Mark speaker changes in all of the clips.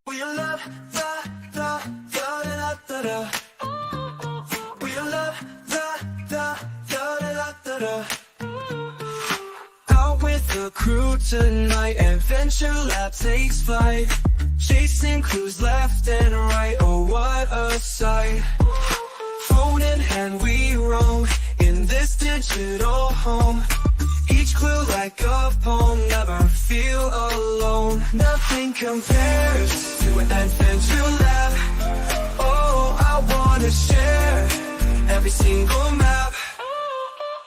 Speaker 1: We love da. We love da. Out with the crew tonight, Adventure Lab takes flight. Chasing clues left and right, oh what a sight. Phone in hand we roam in this digital home. Each clue like a poem, never feel alone. Nothing compares to an Adventure Lab. Oh, I wanna share every single map.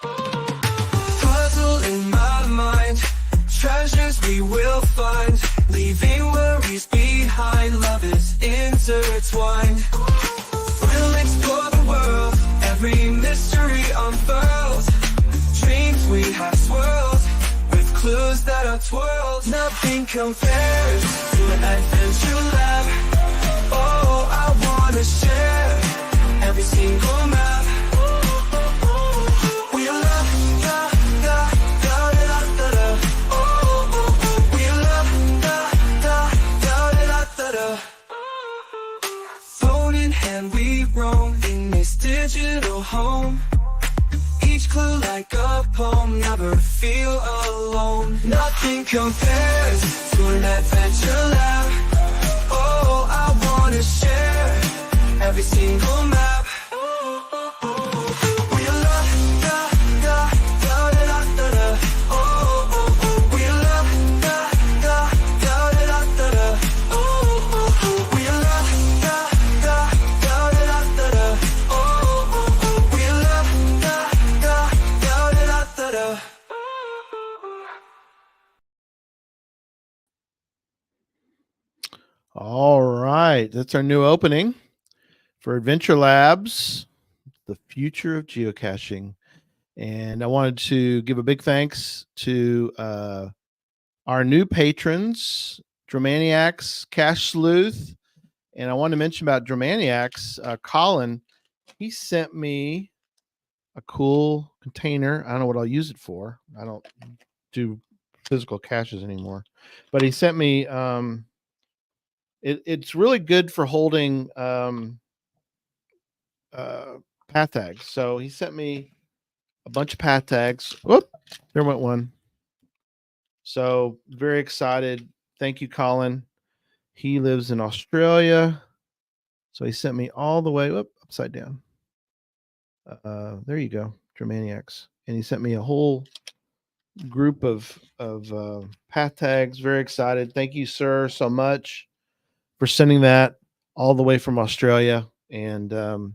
Speaker 1: Puzzle in my mind, treasures we will find. Leaving worries behind, love is intertwined. We'll explore the world, every mystery unfurled. Dreams we have swirled, with clues that are twirled. Nothing compares to an Adventure Lab. Oh, I wanna share every single map. We love da. Oh, we love da. Phone in hand we roam in this digital home. Each clue like a poem, never feel alone. Nothing compares to an Adventure Lab. Oh, I wanna share every single map. We love da. Oh, we love da. Oh, we love da. Oh, we love da.
Speaker 2: All right, that's our new opening for Adventure Labs, the future of geocaching. And I wanted to give a big thanks to our new patrons, Dramaniacs, Cache Sleuth. And I want to mention about Dramaniacs, Colin, he sent me a cool container. I don't know what I'll use it for. I don't do physical caches anymore. But he sent me it's really good for holding path tags. So he sent me a bunch of path tags. Whoop, there went one. So very excited. Thank you, Colin. He lives in Australia. So he sent me all the way upside down. There you go, Dramaniacs. And he sent me a whole group of path tags. Very excited. Thank you, sir, so much for sending that all the way from Australia. And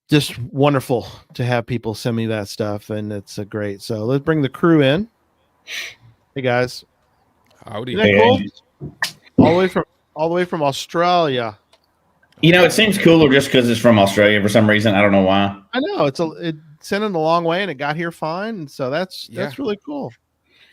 Speaker 2: just wonderful to have people send me that stuff. And it's great. So let's bring the crew in. Hey guys.
Speaker 3: Howdy.
Speaker 2: Isn't that cool? All the way from Australia.
Speaker 4: You know, it seems cooler just because it's from Australia for some reason. I don't know why.
Speaker 2: I know it sent it a long way and it got here fine. And so that's really cool.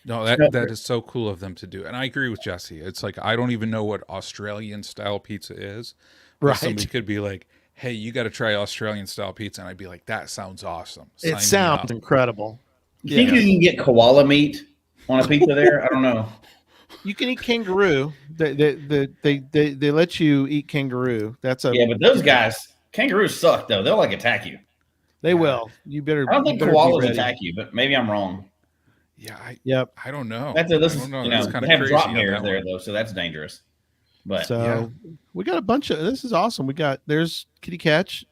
Speaker 3: No, that is so cool of them to do. And I agree with Jesse. It's like, I don't even know what Australian style pizza is. Right. Somebody could be like, hey, you got to try Australian style pizza. And I'd be like, that sounds awesome.
Speaker 2: It sounds incredible.
Speaker 4: You think you can get koala meat on a pizza there? I don't know.
Speaker 2: You can eat kangaroo. They let you eat kangaroo. But
Speaker 4: those guys, kangaroos suck though. They'll like attack you.
Speaker 2: They will. You better.
Speaker 4: I don't think koalas attack you, but maybe I'm wrong.
Speaker 3: Yeah.
Speaker 2: I
Speaker 3: don't know.
Speaker 4: They have drop mirrors there though, so that's dangerous. But
Speaker 2: we got a bunch of. This is awesome. There's Kitty Catch.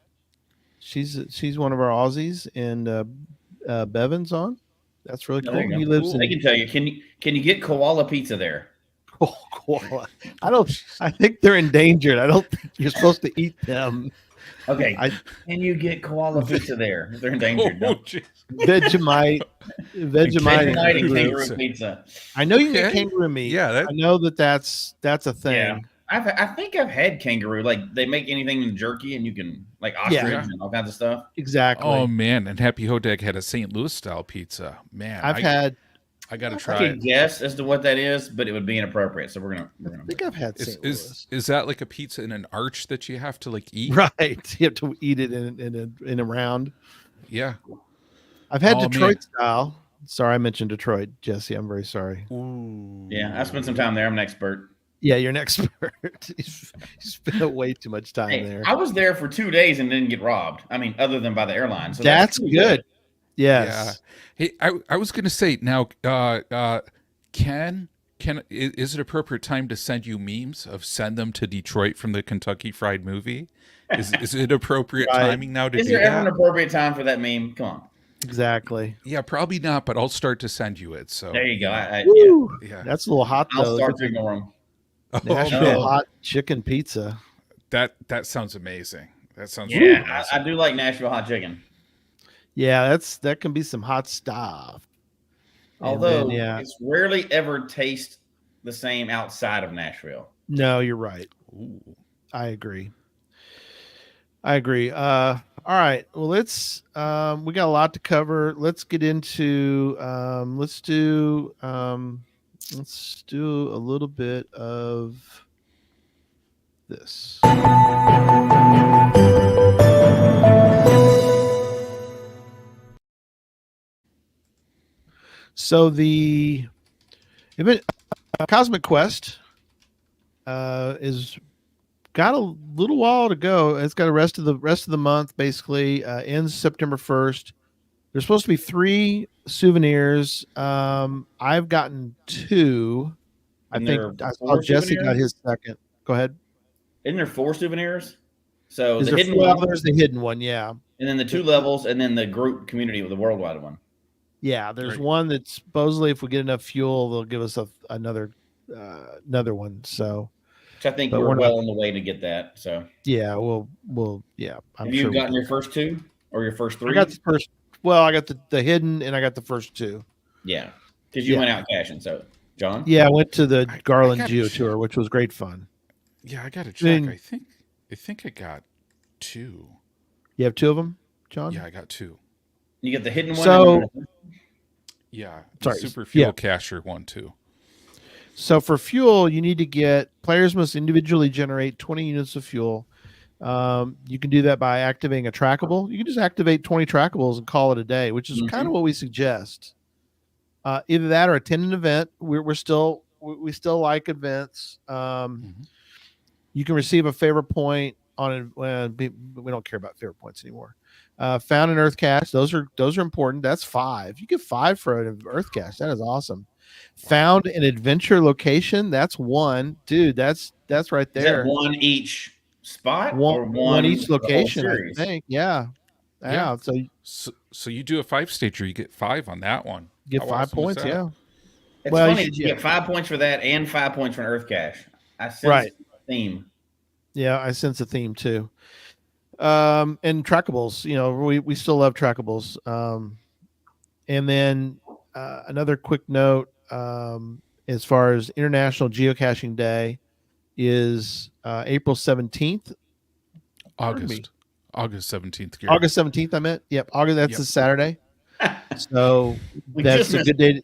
Speaker 2: She's one of our Aussies, and Bevan's on. That's really cool. He lives in.
Speaker 4: I can tell you. Can you get koala pizza there?
Speaker 2: Oh, koala. I think they're endangered. I don't think you're supposed to eat them.
Speaker 4: Okay. Can you get koala pizza there? They're endangered.
Speaker 2: Vegemite
Speaker 4: kangaroo pizza.
Speaker 2: I know you can get kangaroo meat. Yeah, I know that's a thing.
Speaker 4: Yeah. I think I've had kangaroo. Like they make anything in jerky, and you can like ostrich and all kinds of stuff.
Speaker 2: Exactly.
Speaker 3: Oh man, and Happy Hodag had a St. Louis style pizza. Man, I got to try it.
Speaker 4: Guess as to what that is, but it would be inappropriate. So we're gonna.
Speaker 2: I think I've had St. Louis.
Speaker 3: Is that like a pizza in an arch that you have to like eat?
Speaker 2: Right, you have to eat it in a round.
Speaker 3: Yeah,
Speaker 2: I've had Detroit style. Sorry, I mentioned Detroit, Jesse. I'm very sorry.
Speaker 3: Ooh.
Speaker 4: Yeah, I spent some time there. I'm an expert.
Speaker 2: Yeah, you're an expert. You spent way too much time
Speaker 4: Hey,
Speaker 2: there.
Speaker 4: I was there for 2 days and didn't get robbed. I mean, other than by the airline. So
Speaker 2: That's
Speaker 4: pretty
Speaker 2: good.
Speaker 3: Yeah.
Speaker 2: Yes.
Speaker 3: Hey, I was gonna say now, can is it appropriate time to send you memes of send them to Detroit from the Kentucky Fried Movie? Is it appropriate
Speaker 2: Right.
Speaker 3: timing now to
Speaker 4: Is
Speaker 3: do
Speaker 4: there ever an
Speaker 3: that?
Speaker 4: appropriate time for that meme? Come on.
Speaker 2: Exactly.
Speaker 3: Yeah, probably not, but I'll start to send you it. So
Speaker 4: There you go. Yeah.
Speaker 2: Woo!
Speaker 3: yeah.
Speaker 2: That's a little hot
Speaker 4: I'll
Speaker 2: though.
Speaker 4: start
Speaker 2: Get
Speaker 4: to
Speaker 2: the
Speaker 4: ignore them.
Speaker 3: Oh
Speaker 2: Nashville
Speaker 3: man,
Speaker 2: hot chicken pizza.
Speaker 3: that sounds amazing. That sounds
Speaker 4: Yeah,
Speaker 3: really
Speaker 4: I
Speaker 3: amazing.
Speaker 4: do like Nashville hot chicken.
Speaker 2: Yeah, that can be some hot stuff. And
Speaker 4: Although
Speaker 2: then, yeah,
Speaker 4: it's rarely ever taste the same outside of Nashville.
Speaker 2: no, you're right.
Speaker 3: Ooh.
Speaker 2: I agree. All right. Well, let's we got a lot to cover. Let's get into let's do a little bit of this. So the event Cosmic Quest is got a little while to go. It's got the rest of the month basically. Ends September 1st. There's supposed to be 3 souvenirs. I've gotten 2. I
Speaker 4: And
Speaker 2: think
Speaker 4: there are
Speaker 2: I saw
Speaker 4: 4
Speaker 2: Jesse got
Speaker 4: souvenirs?
Speaker 2: his second. Go ahead.
Speaker 4: Isn't there 4 souvenirs? So
Speaker 2: Is
Speaker 4: the
Speaker 2: there
Speaker 4: hidden
Speaker 2: well,
Speaker 4: one,
Speaker 2: there's the hidden one, yeah.
Speaker 4: and then the 2 levels, and then the group community with the worldwide one.
Speaker 2: Yeah, there's
Speaker 3: Right.
Speaker 2: one that supposedly if we get enough fuel, they'll give us another one. So
Speaker 4: Which I think
Speaker 2: But
Speaker 4: we're
Speaker 2: we're not-
Speaker 4: well on the way to get that. So
Speaker 2: yeah, we'll yeah. I'm
Speaker 4: have
Speaker 2: sure
Speaker 4: you
Speaker 2: we'll
Speaker 4: gotten
Speaker 2: get
Speaker 4: your first 2 or your first 3?
Speaker 2: I got the first. Well, I got the hidden, and I got the first 2.
Speaker 4: Yeah, because you
Speaker 2: Yeah.
Speaker 4: went out cashing. So John,
Speaker 2: Yeah, I went to the
Speaker 3: I
Speaker 2: Garland
Speaker 3: gotta
Speaker 2: Geo
Speaker 3: check.
Speaker 2: Tour, which was great fun.
Speaker 3: Yeah, I gotta check.
Speaker 2: Then-
Speaker 3: I think I got 2.
Speaker 2: You have 2 of them, John?
Speaker 3: Yeah, I got 2.
Speaker 4: you get the hidden one.
Speaker 2: So-
Speaker 4: and then
Speaker 3: Yeah, the
Speaker 2: Sorry,
Speaker 3: super
Speaker 2: yeah.
Speaker 3: fuel cacher one too.
Speaker 2: So for fuel, you need to get players must individually generate 20 units of fuel. You can do that by activating a trackable. You can just activate 20 trackables and call it a day, which is kind of what we suggest. Either that or attend an event. We still like events. You can receive a favorite point on we don't care about favorite points anymore. Found an Earth cache. Those are important. That's 5. You get 5 for an Earth cache. That is awesome. Found an adventure location. That's 1. Dude, that's right
Speaker 4: is that
Speaker 2: there.
Speaker 4: 1 each spot or
Speaker 2: One each
Speaker 4: for the whole
Speaker 2: location, I
Speaker 4: series?
Speaker 2: think. Yeah.
Speaker 3: Yeah.
Speaker 2: So
Speaker 3: So you do a 5-stager, you get 5 on that one.
Speaker 2: get
Speaker 3: How
Speaker 2: 5
Speaker 3: awesome is
Speaker 2: points.
Speaker 3: that?
Speaker 2: Yeah.
Speaker 4: It's
Speaker 2: Well,
Speaker 4: funny
Speaker 2: you
Speaker 4: that
Speaker 2: should-
Speaker 4: you get 5 points for that and 5 points for an Earth cache. I sense
Speaker 2: Right.
Speaker 4: the theme.
Speaker 2: Yeah, I sense a theme too. And trackables, we still love trackables. And then another quick note, as far as International Geocaching Day is April 17th.
Speaker 3: August 17th. Gary.
Speaker 2: August 17th, I meant. Yep, August. That's
Speaker 3: Yep.
Speaker 2: a Saturday. So
Speaker 4: We
Speaker 2: that's
Speaker 4: just
Speaker 2: a
Speaker 4: missed
Speaker 2: good day.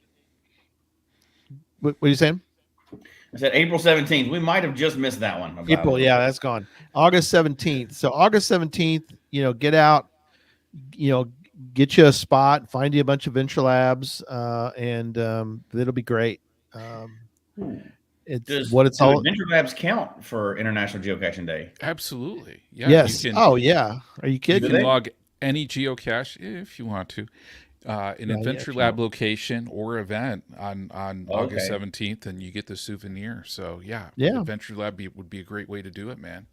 Speaker 2: What are you saying?
Speaker 4: I said April 17th. We might have just missed that one.
Speaker 2: April, yeah, that's gone. August 17th. So August 17th, get out, get you a spot, find you a bunch of Venture Labs, and it'll be great. It's
Speaker 4: Do Adventure Labs count for International Geocaching Day?
Speaker 3: Absolutely. Yeah.
Speaker 2: Yes.
Speaker 3: You can,
Speaker 2: Oh, yeah. Are you
Speaker 3: you
Speaker 2: kidding?
Speaker 3: can
Speaker 4: they?
Speaker 3: log any geocache if you want to. An
Speaker 2: Yeah,
Speaker 3: Adventure
Speaker 2: yeah,
Speaker 3: Lab location or event on August
Speaker 4: Okay.
Speaker 3: 17th, and you get the souvenir. So yeah,
Speaker 2: Yeah.
Speaker 3: Adventure Lab would be a great way to do it, man.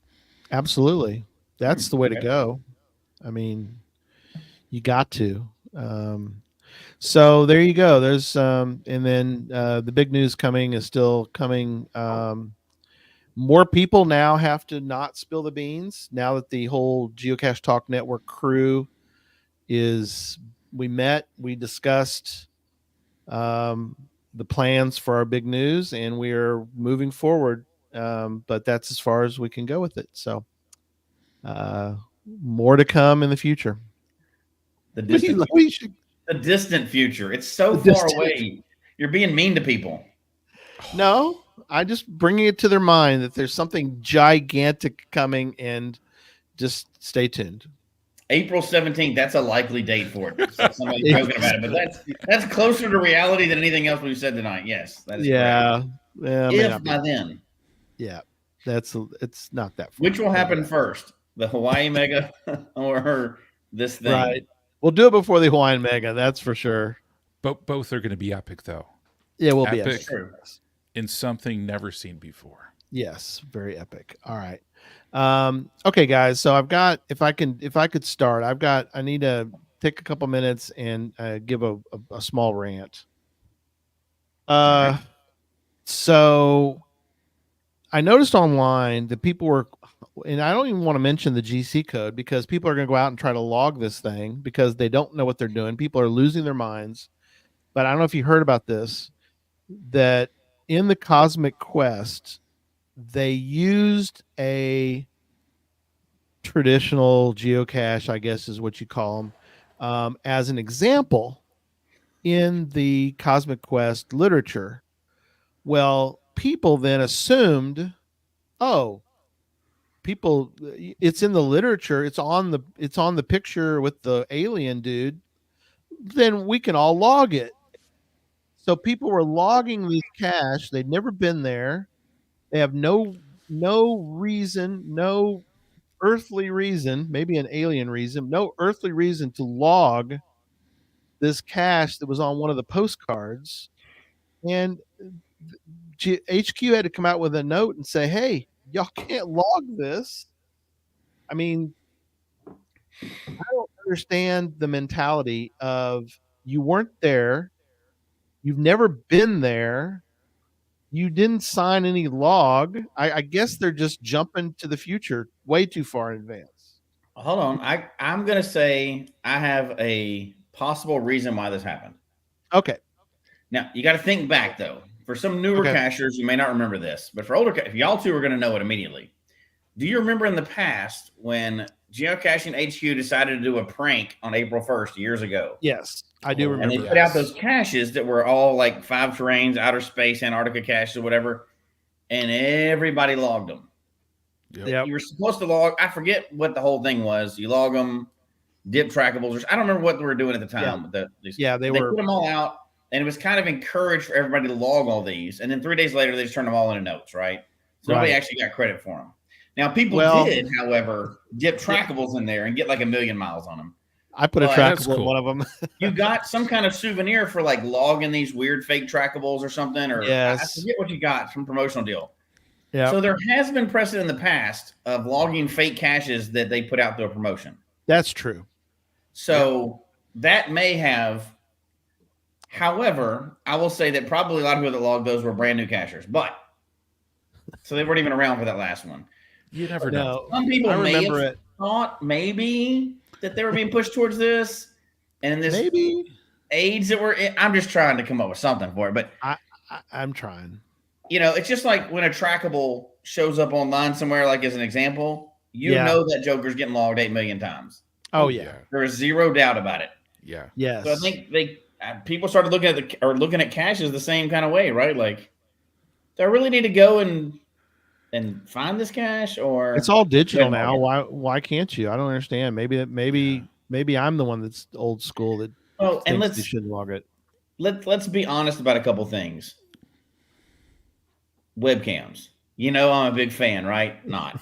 Speaker 2: Absolutely. That's the way to
Speaker 4: Okay.
Speaker 2: go. I mean, you got to. So there you go. There's and then the big news coming is still coming. More people now have to not spill the beans now that the whole Geocache Talk Network crew we discussed the plans for our big news, and we are moving forward. But that's as far as we can go with it. So more to come in the the
Speaker 4: The distant future. It's so
Speaker 2: The
Speaker 4: far
Speaker 2: distant-
Speaker 4: away. You're being mean to people.
Speaker 2: No, I just bringing it to their mind that there's something gigantic coming, and just stay tuned.
Speaker 4: April 17th, that's a likely date for it. So somebody's joking about it, but that's closer to reality than anything else we've said tonight. Yes, that is
Speaker 2: Yeah, yeah.
Speaker 4: correct.
Speaker 2: may
Speaker 4: If
Speaker 2: not be.
Speaker 4: by then.
Speaker 2: Yeah, it's not that far.
Speaker 4: Which will happen first, the Hawaii Mega or this thing?
Speaker 2: Right. We'll do it before the Hawaiian Mega. That's for sure.
Speaker 3: But both are going to be epic, though.
Speaker 2: Yeah, we'll be
Speaker 3: Epic.
Speaker 2: epic.
Speaker 4: True.
Speaker 3: In something never seen before.
Speaker 2: Yes, very epic. All right. Okay, guys. So I've got if I could start, I need to take a couple minutes and give a small rant.
Speaker 4: Right.
Speaker 2: So I noticed online that people were, and I don't even want to mention the GC code because people are going to go out and try to log this thing because they don't know what they're doing. People are losing their minds. But I don't know if you heard about this, that in the Cosmic Quest, they used a traditional geocache, I guess is what you call them, as an example in the Cosmic Quest literature. Well, people then assumed, oh, people, it's in the literature, it's on the picture with the alien dude, then we can all log it. So people were logging these cache. They'd never been there. They have no reason, no earthly reason, maybe an alien reason, no earthly reason to log this cache that was on one of the postcards. And HQ had to come out with a note and say, hey, y'all can't log this. I mean, I don't understand the mentality of you weren't there, you've never been there, you didn't sign any log. I guess they're just jumping to the future way too far in advance.
Speaker 4: Hold on. I'm going to say I have a possible reason why this happened.
Speaker 2: Okay.
Speaker 4: Now, you got to think back, though. For some newer cachers, you may not remember this, but for older, if y'all two are going to know it immediately. Do you remember in the past when Geocaching HQ decided to do a prank on April 1st years ago?
Speaker 2: Yes, I do remember.
Speaker 4: And they put out those caches that were all like 5 terrains, outer space, Antarctica caches or whatever, and everybody logged them.
Speaker 2: Yep.
Speaker 4: You were supposed to log, I forget what the whole thing was. You log them, dip trackables. I don't remember what they were doing at the time.
Speaker 2: Yeah.
Speaker 4: They put them all out, and it was kind of encouraged for everybody to log all these. And then 3 days later, they just turned them all into notes, right? So nobody actually got credit for them. Now, people did, however, dip trackables in there and get like 1,000,000 miles on them.
Speaker 2: I put a trackable in one of them.
Speaker 4: You got some kind of souvenir for like logging these weird fake trackables or something, or I forget what you got, some promotional deal. Yeah. So there has been precedent in the past of logging fake caches that they put out through a promotion.
Speaker 2: That's true.
Speaker 4: So that may have. However, I will say that probably a lot of people that logged those were brand new cachers, but so they weren't even around for that last one.
Speaker 3: You never know.
Speaker 4: Some people may have thought maybe that they were being pushed towards this, and this AIDS that were. I'm just trying to come up with something for it, but
Speaker 2: I'm trying.
Speaker 4: You know, it's just like when a trackable shows up online somewhere, like as an example, you know that Joker's getting logged 8 million times.
Speaker 2: Oh yeah,
Speaker 4: there is zero doubt about it.
Speaker 3: Yeah.
Speaker 2: Yes.
Speaker 4: So I think people started looking at caches the same kind of way, right? Like, do I really need to go and find this cache, or
Speaker 2: it's all digital now? Why can't you? I don't understand. Maybe I'm the one that's old school that.
Speaker 4: Well, and
Speaker 2: you shouldn't log it.
Speaker 4: Let's be honest about a couple things. Webcams. You know, I'm a big fan, right? Not.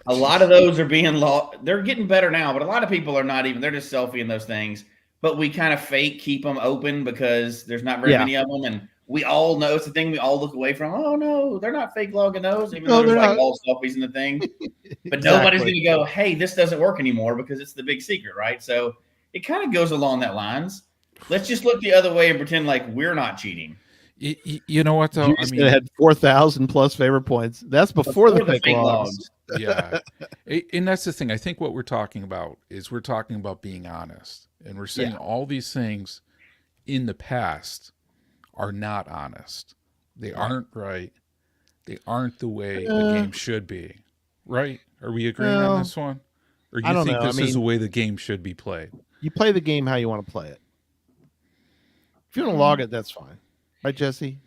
Speaker 4: A lot of those are being logged. They're getting better now, but a lot of people are not even. They're just selfieing those things. But we kind of fake keep them open because there's not very many of them, and we all know it's the thing we all look away from. Oh no, they're not fake logging those, even though there's like all selfies in the thing. But nobody's going to go, hey, this doesn't work anymore because it's the big secret, right? So it kind of goes along that lines. Let's just look the other way and pretend like we're not cheating.
Speaker 3: You know what though?
Speaker 2: I mean, it had 4,000 plus favorite points. That's before the fake logs.
Speaker 3: Yeah, and that's the thing. I think what we're talking about is we're talking about being honest, and we're saying all these things in the past are not honest. They aren't right. They aren't the way the game should be. Right? Are we agreeing on this one? Or do you think this is the way the game should be played? You
Speaker 2: play the game how you want to play it. If you want to log it, that's fine. Right, Jesse?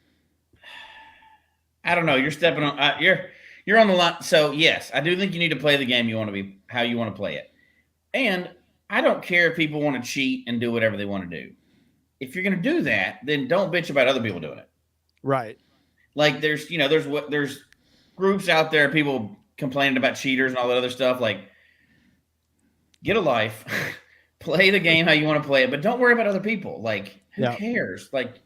Speaker 4: I don't know. You're stepping on. You're on the line. So yes, I do think you need to play the game you want to be, how you want to play it. And I don't care if people want to cheat and do whatever they want to do. If you're going to do that, then don't bitch about other people doing it.
Speaker 2: Right.
Speaker 4: Like there's groups out there, people complaining about cheaters and all that other stuff. Like, get a life, play the game how you want to play it, but don't worry about other people. Like, who
Speaker 2: Yeah.
Speaker 4: cares? Like,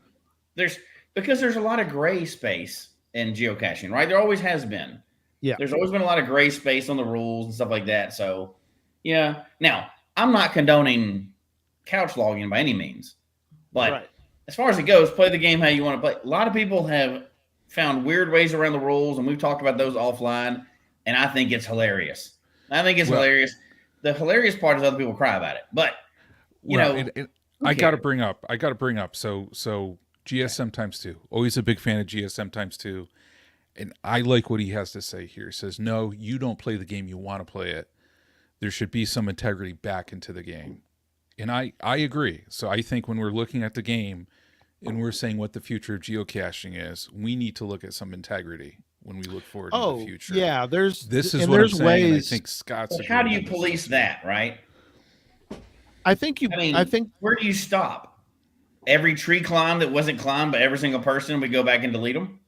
Speaker 4: because there's a lot of gray space in geocaching, right? There always has been.
Speaker 2: Yeah.
Speaker 4: There's always been a lot of gray space on the rules and stuff like that. So, yeah. Now, I'm not condoning couch logging by any means, but
Speaker 2: Right.
Speaker 4: as far as it goes, play the game how you want to play. A lot of people have found weird ways around the rules, and we've talked about those offline, and I think it's hilarious. I think it's hilarious. The hilarious part is other people cry about it, but
Speaker 3: I got to bring up. So GSM times 2. Always a big fan of GSM times 2. And I like what he has to say here. He says, no, you don't play the game, you want to play it. There should be some integrity back into the game. And I agree. So I think when we're looking at the game and we're saying what the future of geocaching is, we need to look at some integrity when we look forward to the future.
Speaker 2: Yeah,
Speaker 3: this is what
Speaker 2: there's
Speaker 3: I'm saying.
Speaker 2: ways.
Speaker 3: I think Scott's.
Speaker 4: How do you police that, right?
Speaker 2: I think
Speaker 4: where do you stop? Every tree climb that wasn't climbed by every single person, we go back and delete them.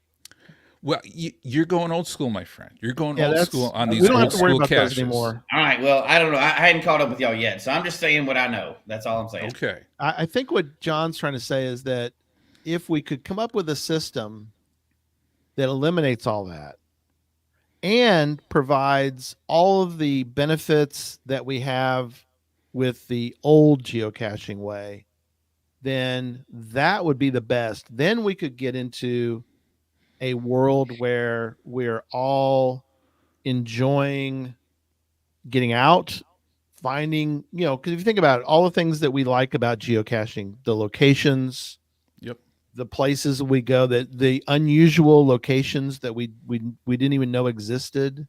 Speaker 3: Well, you're going old school, my friend. You're going old school on these.
Speaker 2: We don't
Speaker 3: old
Speaker 2: have to worry about
Speaker 3: caches
Speaker 2: those anymore.
Speaker 4: All right. Well, I don't know. I hadn't caught up with y'all yet, so I'm just saying what I know. That's all I'm saying.
Speaker 3: Okay.
Speaker 2: I think what John's trying to say is that if we could come up with a system that eliminates all that and provides all of the benefits that we have with the old geocaching way, then that would be the best. Then we could get into a world where we're all enjoying getting out, finding, because if you think about it, all the things that we like about geocaching, the locations, the places we go, that the unusual locations that we didn't even know existed.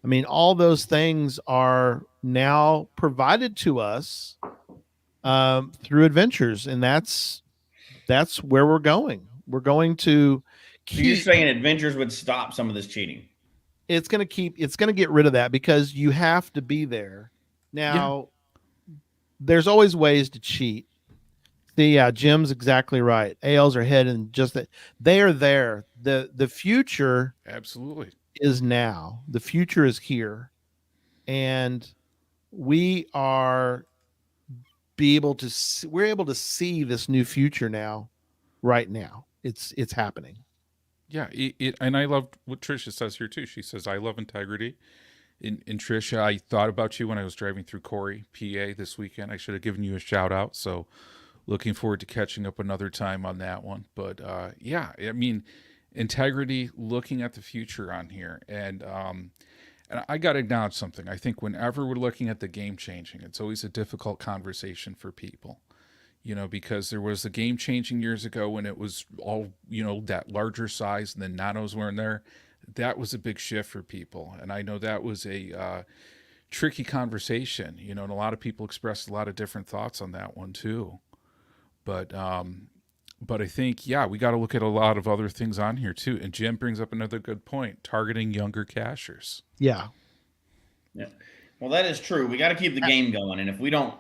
Speaker 2: I mean, all those things are now provided to us through adventures, and that's where we're going. We're going to
Speaker 4: keep. You're saying adventures would stop some of this cheating?
Speaker 2: It's going to get rid of that because you have to be there. Now, there's always ways to cheat. Yeah, Jim's exactly right. ALs are head and just that they are there. The future
Speaker 3: absolutely
Speaker 2: is now. The future is here, and we're able to see this new future now, right now. It's happening.
Speaker 3: Yeah, and I love what Tricia says here too. She says, "I love integrity." In Tricia, I thought about you when I was driving through Corey, PA this weekend. I should have given you a shout out. So, looking forward to catching up another time on that one. But yeah, I mean, integrity, looking at the future on here, and I got to acknowledge something. I think whenever we're looking at the game changing, it's always a difficult conversation for people. Because there was the game changing years ago when it was all, that larger size and the nanos were in there. That was a big shift for people. And I know that was a tricky conversation, and a lot of people expressed a lot of different thoughts on that one too. But I think, we got to look at a lot of other things on here too. And Jim brings up another good point, targeting younger cachers.
Speaker 2: Yeah.
Speaker 4: Well, that is true. We got to keep the game going. And if we don't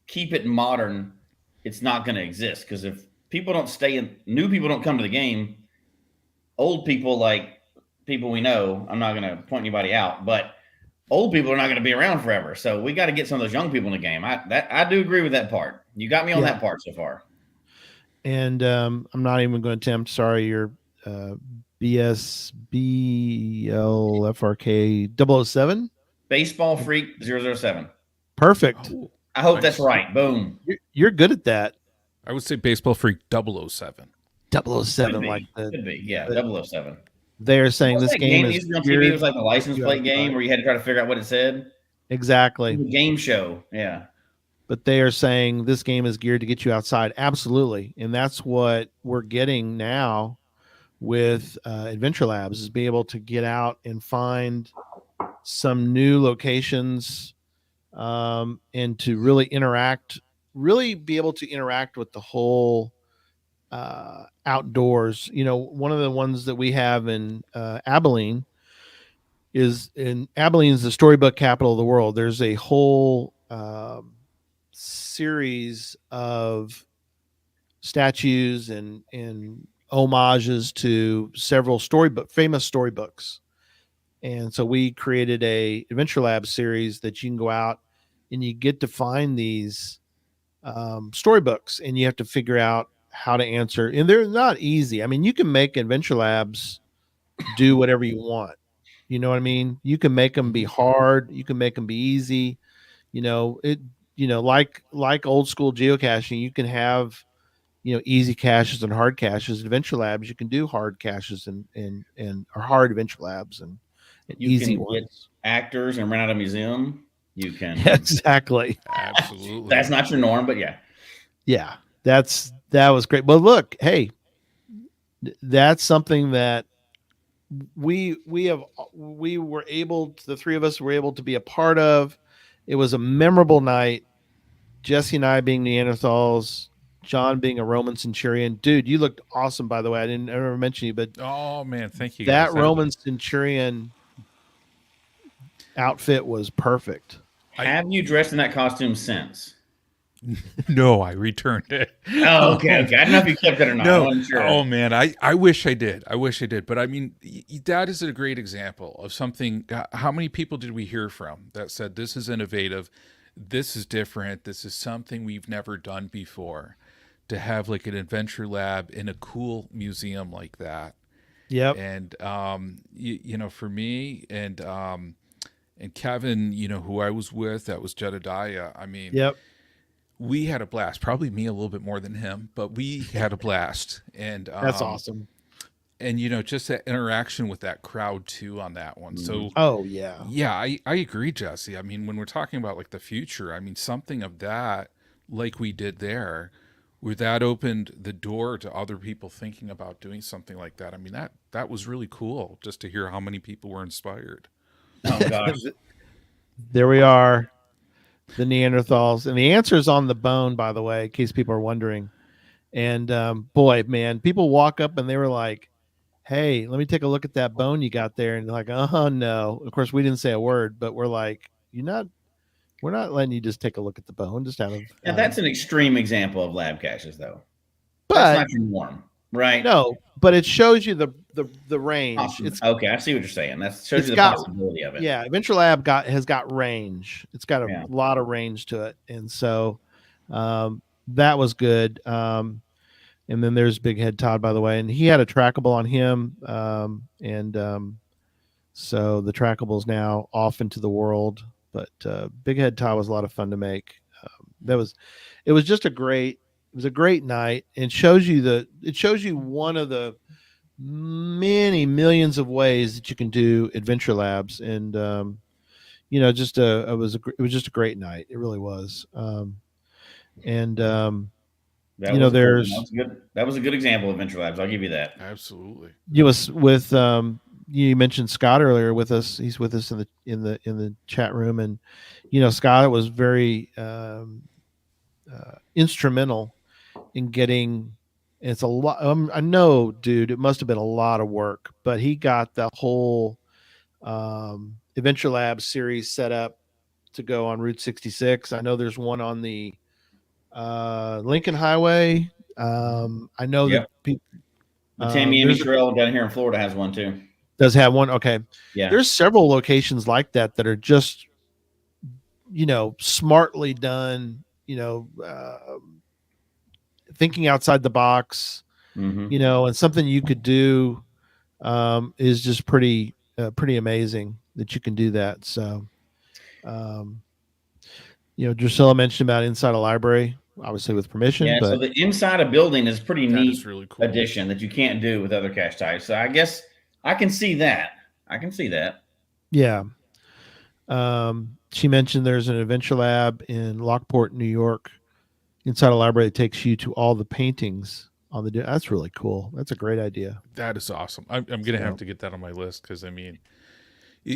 Speaker 4: keep it modern, it's not going to exist, because if people don't new people don't come to the game, old people, like people we know, I'm not going to point anybody out, but old people are not going to be around forever. So we got to get some of those young people in the game. I do agree with that part. You got me on that part so far.
Speaker 2: And I'm not even going to attempt. Sorry, your BSBLFRK 007?
Speaker 4: Baseball Freak 007.
Speaker 2: Perfect.
Speaker 4: Oh, I hope that's right. Boom.
Speaker 2: You're good at that.
Speaker 3: I would say Baseball Freak 007.
Speaker 2: 007, like
Speaker 4: the could be, 007.
Speaker 2: They're saying this game is
Speaker 4: on TV. It was like a license plate game where you had to try to figure out what it said.
Speaker 2: Exactly.
Speaker 4: A game show. Yeah.
Speaker 2: But they are saying this game is geared to get you outside. Absolutely. And that's what we're getting now with Adventure Labs, is be able to get out and find some new locations, and to really be able to interact with the whole outdoors. One of the ones that we have in Abilene is the storybook capital of the world. There's a whole series of statues and homages to several famous storybooks. And so we created a Adventure Lab series that you can go out and you get to find these storybooks, and you have to figure out how to answer. And they're not easy. I mean, you can make Adventure Labs do whatever you want. You know what I mean? You can make them be hard. You can make them be easy. It. Like old school geocaching, you can have easy caches and hard caches. Adventure Labs, you can do hard caches and or hard Adventure Labs and
Speaker 4: You
Speaker 2: easy
Speaker 4: can get
Speaker 2: ones.
Speaker 4: actors and rent out a museum. You can.
Speaker 2: Yeah, exactly.
Speaker 3: Absolutely.
Speaker 4: That's not your norm, but yeah.
Speaker 2: Yeah, that was great. But look, hey, that's something that we were able to, the three of us were able to be a part of. It was a memorable night. Jesse and I being Neanderthals, John being a Roman centurion. Dude, you looked awesome, by the way. I didn't ever mention you, but
Speaker 3: Oh man, thank you
Speaker 2: that
Speaker 3: guys.
Speaker 2: Roman centurion outfit was perfect.
Speaker 4: Have you dressed in that costume since?
Speaker 3: No, I returned it.
Speaker 4: Oh, okay. I don't know if you kept it or not. I
Speaker 3: No.
Speaker 4: wasn't sure.
Speaker 3: Oh man, I wish I did. I wish I did. But I mean, that is a great example of something. How many people did we hear from that said this is innovative, this is different, this is something we've never done before? To have like an adventure lab in a cool museum like that.
Speaker 2: Yep.
Speaker 3: And for me and Kevin, who I was with, that was Jedediah. I mean,
Speaker 2: Yep.
Speaker 3: we had a blast. Probably me a little bit more than him, but we had a blast. And
Speaker 2: That's awesome.
Speaker 3: And just that interaction with that crowd too on that one. So
Speaker 2: oh yeah,
Speaker 3: I agree, Jesse. I mean, when we're talking about like the future, I mean something of that, like we did there, where that opened the door to other people thinking about doing something like that. I mean, that was really cool just to hear how many people were inspired.
Speaker 4: Oh gosh.
Speaker 2: There we are, the Neanderthals, and the answer is on the bone, by the way, in case people are wondering. And boy, man, people walk up and they were like, "Hey, let me take a look at that bone you got there," and they're like, "Oh no." Of course, we didn't say a word, but we're like, we're not letting you just take a look at the bone, just out of.
Speaker 4: Now, that's an extreme example of lab caches, though.
Speaker 2: But
Speaker 4: that's not your norm, right?
Speaker 2: No, but it shows you the range.
Speaker 4: Awesome.
Speaker 2: It's
Speaker 4: okay. I see what you're saying. That shows
Speaker 2: it's
Speaker 4: you the
Speaker 2: got-
Speaker 4: possibility of it.
Speaker 2: Yeah, Adventure Lab has got range. It's got a lot of range to it, and so that was good. And then there's Big Head Todd, by the way, and he had a trackable on him, so the trackable is now off into the world. But Big Head Todd was a lot of fun to make. It was just a great night, and it shows you one of the many millions of ways that you can do Adventure Labs, and it was just a great night. It really was.
Speaker 4: That was a good example of Adventure Labs. I'll give you that.
Speaker 3: Absolutely.
Speaker 2: You was with you mentioned Scott earlier with us. He's with us in the chat room, and Scott was very instrumental in getting. It's a lot. I know, dude. It must have been a lot of work, but he got the whole Adventure Labs series set up to go on Route 66. I know there's one on the Lincoln Highway. I know that people.
Speaker 4: The Tamiami Trail down here in Florida has one too.
Speaker 2: Does have one? Okay.
Speaker 4: Yeah.
Speaker 2: There's several locations like that are just, smartly done. Thinking outside the box.
Speaker 4: Mm-hmm.
Speaker 2: And something you could do is just pretty amazing that you can do that. So, Drusilla mentioned about inside a library, obviously with permission.
Speaker 4: Yeah,
Speaker 2: but
Speaker 4: so the inside a building is pretty neat.
Speaker 3: Is really cool.
Speaker 4: Addition that you can't do with other cache types. So I guess I can see that.
Speaker 2: Yeah. She mentioned there's an Adventure Lab in Lockport, New York, inside a library that takes you to all the paintings on the. That's really cool. That's a great idea.
Speaker 3: That is awesome. I'm going to have to get that on my list because I mean,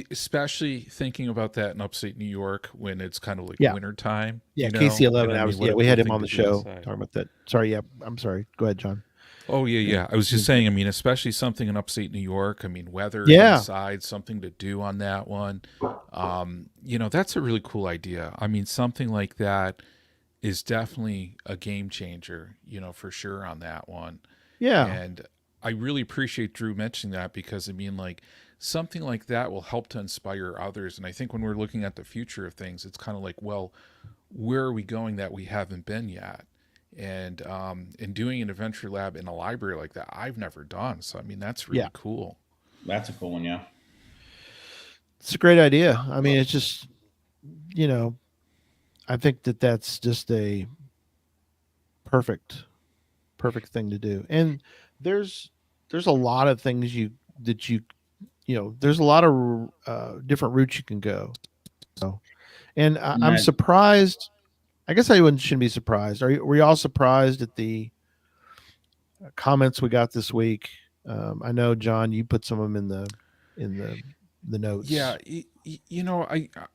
Speaker 3: especially thinking about that in upstate New York when it's kind of like winter time.
Speaker 2: Yeah, KC11. We had him on the show talking about that. Sorry, I'm sorry. Go ahead, John.
Speaker 3: Oh yeah. I was just saying. I mean, especially something in upstate New York. I mean, weather inside, something to do on that one. That's a really cool idea. I mean, something like that is definitely a game changer. For sure on that one.
Speaker 2: Yeah.
Speaker 3: And I really appreciate Drew mentioning that, because I mean, like, something like that will help to inspire others. And I think when we're looking at the future of things, it's kind of like, well, where are we going that we haven't been yet? And in doing an adventure lab in a library like that, I've never done. So I mean, that's really cool.
Speaker 4: That's a cool one, yeah.
Speaker 2: It's a great idea. I mean, it's just, you know, I think that that's just a perfect thing to do. And there's a lot of things that you know, there's a lot of different routes you can go. So, and I'm surprised. I guess I shouldn't be surprised. Were you all surprised at the comments we got this week? I know, John, you put some of them in the notes.
Speaker 3: Yeah, you know,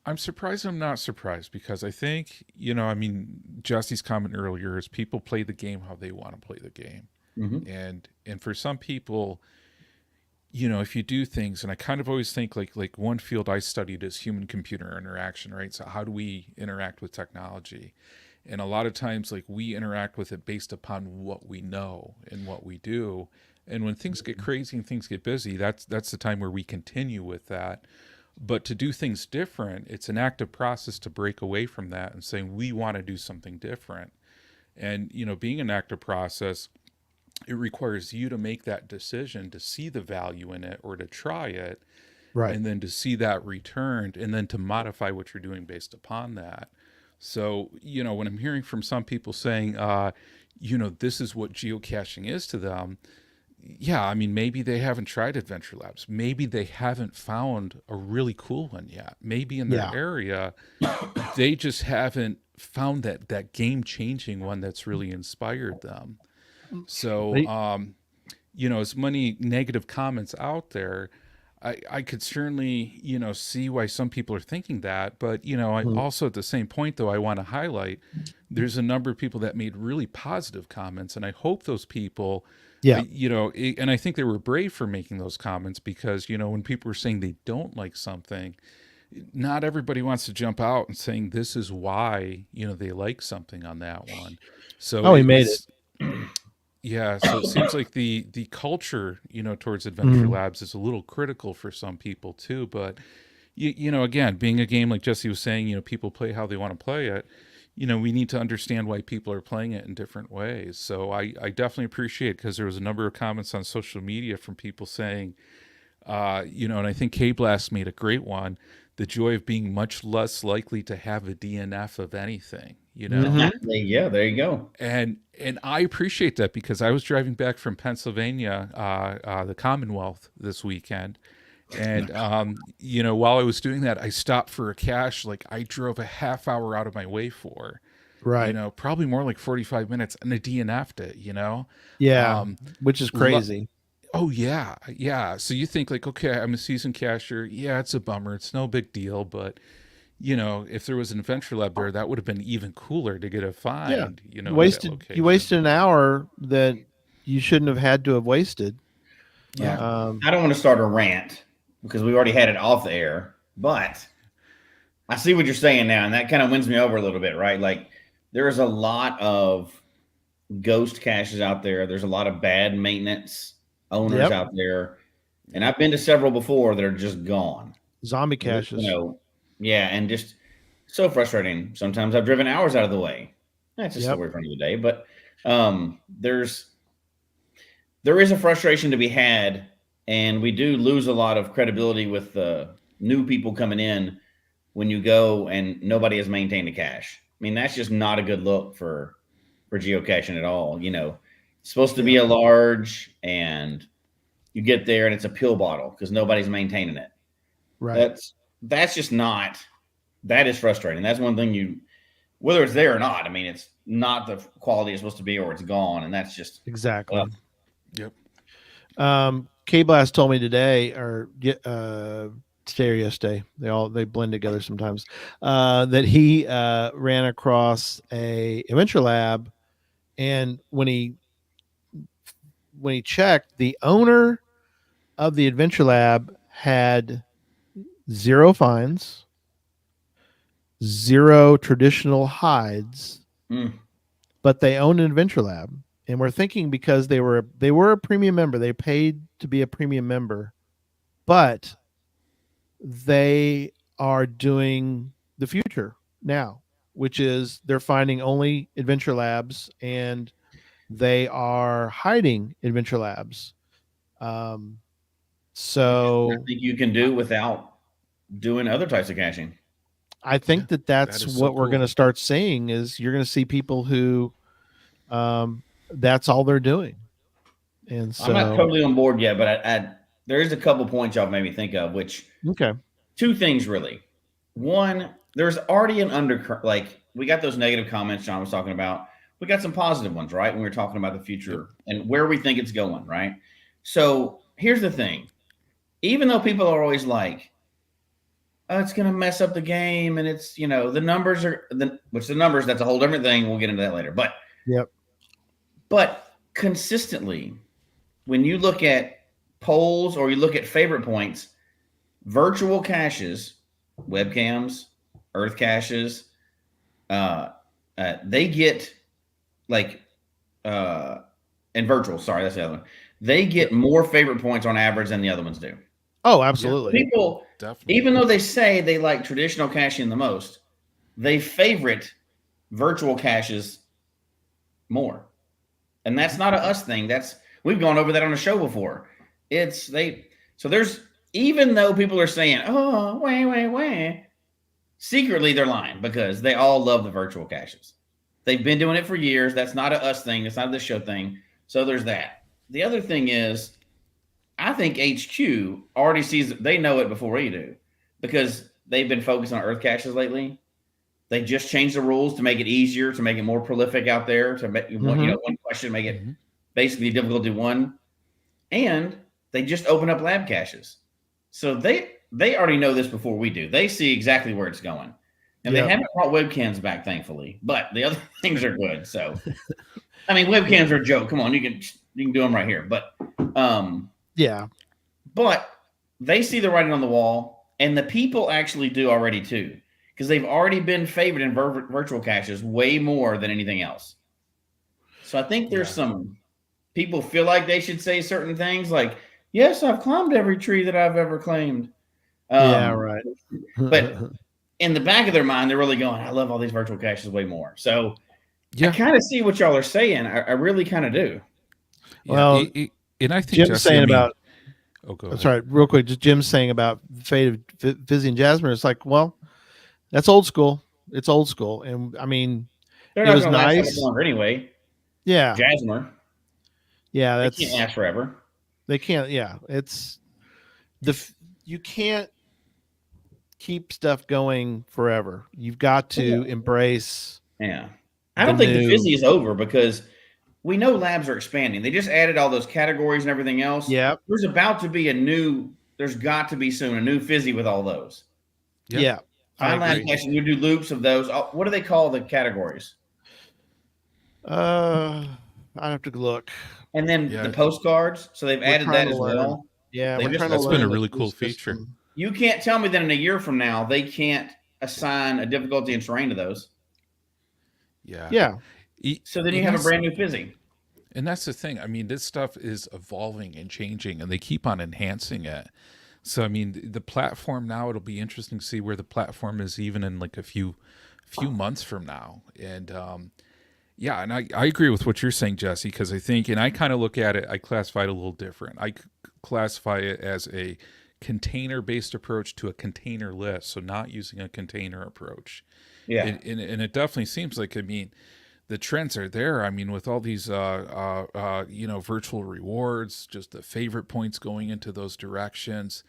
Speaker 3: I'm surprised. I'm not surprised, because I think, you know, I mean, Jesse's comment earlier is people play the game how they want to play the game, and for some people, you know, if you do things, and I kind of always think like one field I studied is human computer interaction, right? So how do we interact with technology? And a lot of times, like, we interact with it based upon what we know and what we do. And when things get crazy and things get busy, that's the time where we continue with that. But to do things different, it's an active process to break away from that and saying we want to do something different. And, you know, being an active process, it requires you to make that decision to see the value in it or to try it,
Speaker 2: Right.
Speaker 3: and then to see that returned, and then to modify what you're doing based upon that. So, you know, when I'm hearing from some people saying, you know, this is what geocaching is to them, yeah, I mean, maybe they haven't tried adventure labs. Maybe they haven't found a really cool one yet. Maybe in their area, they just haven't found that game changing one that's really inspired them. So, you know, as many negative comments out there, I could certainly, you know, see why some people are thinking that. But, you know, I also, at the same point, though, I want to highlight there's a number of people that made really positive comments. And I hope those people, you know, and I think they were brave for making those comments, because, you know, when people are saying they don't like something, not everybody wants to jump out and saying this is why, you know, they like something on that one. So
Speaker 2: he made it.
Speaker 3: Yeah, so it seems like the culture, you know, towards adventure labs is a little critical for some people too. But you know, again, being a game, like Jesse was saying, you know, people play how they want to play it. You know, we need to understand why people are playing it in different ways. So I definitely appreciate, because there was a number of comments on social media from people saying, you know, and I think K-Blast made a great one, the joy of being much less likely to have a DNF of anything, you know?
Speaker 4: Yeah, there you go.
Speaker 3: And I appreciate that, because I was driving back from Pennsylvania, the Commonwealth, this weekend. And, you know, while I was doing that, I stopped for a cache. Like, I drove a half hour out of my way for, you know, probably more like 45 minutes, and I DNF'd it, you know?
Speaker 2: Yeah. Which is crazy.
Speaker 3: Oh yeah. Yeah. So you think like, okay, I'm a seasoned cacher. Yeah, it's a bummer. It's no big deal. But, you know, if there was an adventure lab there, that would have been even cooler to get a find, you know,
Speaker 2: you wasted an hour that you shouldn't have had to have wasted.
Speaker 4: Yeah. I don't want to start a rant, because we already had it off the air, but I see what you're saying now. And that kind of wins me over a little bit, right? Like, there's a lot of ghost caches out there. There's a lot of bad maintenance owners out there. And I've been to several before that are just gone.
Speaker 2: Zombie caches.
Speaker 4: You know, yeah, and just so frustrating. Sometimes I've driven hours out of the way. That's just the word for the day. But there is a frustration to be had, and we do lose a lot of credibility with the new people coming in when you go and nobody has maintained a cache. I mean, that's just not a good look for geocaching at all. You know, it's supposed to be a large, and you get there and it's a pill bottle because nobody's maintaining it.
Speaker 2: Right.
Speaker 4: That's just not. That is frustrating. That's one thing whether it's there or not. I mean, it's not the quality it's supposed to be, or it's gone, and that's just
Speaker 2: exactly.
Speaker 3: Yep.
Speaker 2: K-Blast told me today, or today or yesterday, they blend together sometimes, that he ran across a adventure lab, and when he checked, the owner of the adventure lab had 0 finds, 0 traditional hides, but they own an adventure lab. And we're thinking because they were a premium member, they paid to be a premium member, but they are doing the future now, which is they're finding only adventure labs and they are hiding adventure labs.
Speaker 4: I
Speaker 2: So
Speaker 4: think you can do without doing other types of caching.
Speaker 2: I think that that's
Speaker 3: That is so
Speaker 2: what we're going to
Speaker 3: cool.
Speaker 2: start seeing is you're going to see people who that's all they're doing. And
Speaker 4: I'm not
Speaker 2: so,
Speaker 4: totally on board yet, but there is a couple points y'all made me think of, which
Speaker 2: okay.
Speaker 4: two things really. One, there's already an undercurrent. Like we got those negative comments John was talking about. We got some positive ones, right? When we were talking about the future and where we think it's going, right? So here's the thing. Even though people are always like, oh, it's going to mess up the game, and it's the numbers the numbers, that's a whole different thing. We'll get into that later. But consistently, when you look at polls or you look at favorite points, virtual caches, webcams, earth caches, they get and virtual. Sorry, that's the other one. They get more favorite points on average than the other ones do.
Speaker 2: Oh, absolutely.
Speaker 4: People,
Speaker 3: Definitely.
Speaker 4: even though they say they like traditional caching the most, they favorite virtual caches more. And that's not a us thing. We've gone over that on the show before. So there's, even though people are saying, oh, wah, secretly they're lying because they all love the virtual caches. They've been doing it for years. That's not a us thing. It's not a this show thing. So there's that. The other thing is, I think HQ already sees, they know it before we do because they've been focused on earth caches lately. They just changed the rules to make it easier, to make it more prolific out there, to make one question, make it basically difficult to do one. And they just open up lab caches. So they already know this before we do. They see exactly where it's going. And they haven't brought webcams back, thankfully. But the other things are good. So, I mean, webcams are a joke. Come on, you can do them right here. But but they see the writing on the wall, and the people actually do already too, because they've already been favored in virtual caches way more than anything else. So I think there's some people feel like they should say certain things like, yes, I've climbed every tree that I've ever claimed.
Speaker 2: Right.
Speaker 4: But in the back of their mind, they're really going, I love all these virtual caches way more. So I kind of see what y'all are saying. I really kind of do.
Speaker 2: Well,
Speaker 3: and I think
Speaker 2: Jim's
Speaker 3: Jesse,
Speaker 2: saying about.
Speaker 3: Oh, go
Speaker 2: I'm
Speaker 3: ahead.
Speaker 2: sorry, real quick. Just Jim's saying about Fate of Fizzy and Jasmine. It's like, well, that's old school. It's old school, and I mean,
Speaker 4: They're
Speaker 2: it
Speaker 4: not
Speaker 2: was
Speaker 4: going to last
Speaker 2: nice.
Speaker 4: that longer anyway.
Speaker 2: Yeah,
Speaker 4: Jasmine.
Speaker 2: yeah,
Speaker 4: they can't last forever.
Speaker 2: They can't. Yeah, it's you can't keep stuff going forever. You've got to embrace.
Speaker 4: Yeah, I don't think the Fizzy is over because we know labs are expanding. They just added all those categories and everything else.
Speaker 2: Yeah,
Speaker 4: there's about to be there's got to be soon a new Fizzy with all those.
Speaker 2: Yeah.
Speaker 4: Fine lab caching, you do loops of those. What do they call the categories?
Speaker 2: I have to look.
Speaker 4: And then the postcards. So they've added that as well.
Speaker 2: Yeah,
Speaker 3: that's been a really cool feature.
Speaker 4: You can't tell me that in a year from now they can't assign a difficulty and terrain to those.
Speaker 2: Yeah.
Speaker 4: So then you have a brand new Fizzy.
Speaker 3: And that's the thing. I mean, this stuff is evolving and changing, and they keep on enhancing it. So, I mean, the platform now, it'll be interesting to see where the platform is even in like a few months from now. And and I agree with what you're saying, Jesse, because I think, and I kind of look at it, I classify it a little different. I classify it as a container-based approach to a container list, so not using a container approach.
Speaker 4: Yeah.
Speaker 3: And it definitely seems like, I mean, the trends are there. I mean, with all these, virtual rewards, just the favorite points going into those directions,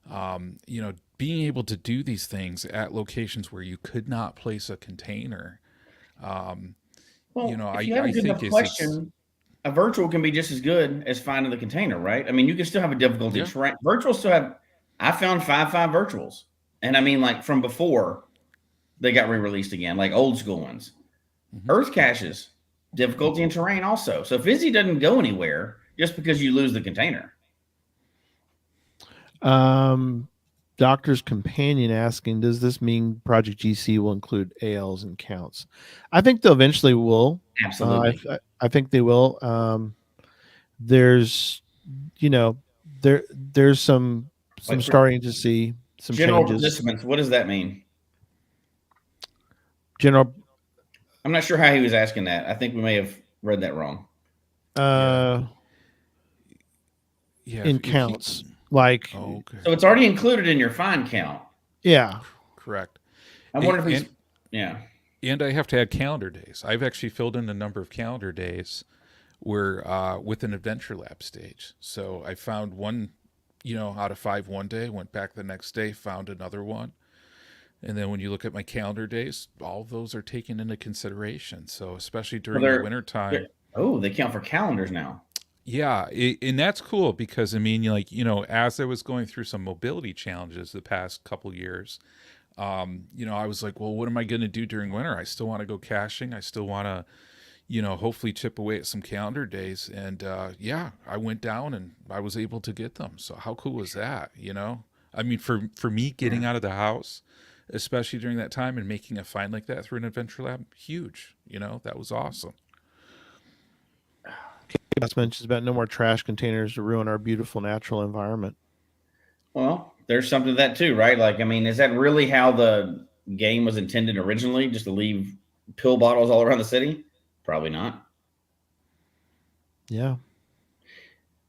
Speaker 3: being able to do these things at locations where you could not place a container.
Speaker 4: If you have a good enough question, a virtual can be just as good as finding the container, right? I mean, you can still have a difficulty. Virtuals still have, I found 5 virtuals. And I mean, like from before they got re-released again, like old school ones. Earth caches, difficulty and terrain also. So Fizzy doesn't go anywhere just because you lose the container.
Speaker 2: Doctor's Companion asking, does this mean Project GC will include ALs and counts? I think they'll eventually will.
Speaker 4: Absolutely.
Speaker 2: I think they will. There's, you know, there's some
Speaker 4: Like for
Speaker 2: starting to see some
Speaker 4: general
Speaker 2: changes.
Speaker 4: participants, what does that mean?
Speaker 2: General,
Speaker 4: I'm not sure how he was asking that. I think we may have read that wrong.
Speaker 2: uh,
Speaker 3: Yeah,
Speaker 2: in
Speaker 3: if you
Speaker 2: counts, like,
Speaker 3: oh, okay.
Speaker 4: So it's already included in your find count.
Speaker 2: yeah,
Speaker 3: Correct.
Speaker 4: I wonder if he's,
Speaker 3: And
Speaker 4: yeah.
Speaker 3: and I have to add calendar days. I've actually filled in a number of calendar days where with an adventure lab stage. So I found one, out of 5 one day, went back the next day, found another one. And then when you look at my calendar days, all of those are taken into consideration. So especially
Speaker 4: Well,
Speaker 3: during the winter time.
Speaker 4: they count for calendars now.
Speaker 3: Yeah, and that's cool because I mean, as I was going through some mobility challenges the past couple years, I was like, well, what am I going to do during winter? I still want to go caching. I still want to, hopefully chip away at some calendar days. And yeah, I went down and I was able to get them. So how cool was that? I mean, for me getting out of the house, especially during that time and making a find like that through an adventure lab, huge. That was awesome.
Speaker 2: Chaos mentions about no more trash containers to ruin our beautiful natural environment.
Speaker 4: Well, there's something to that too, right? Like, I mean, is that really how the game was intended originally? Just to leave pill bottles all around the city? Probably not.
Speaker 2: Yeah.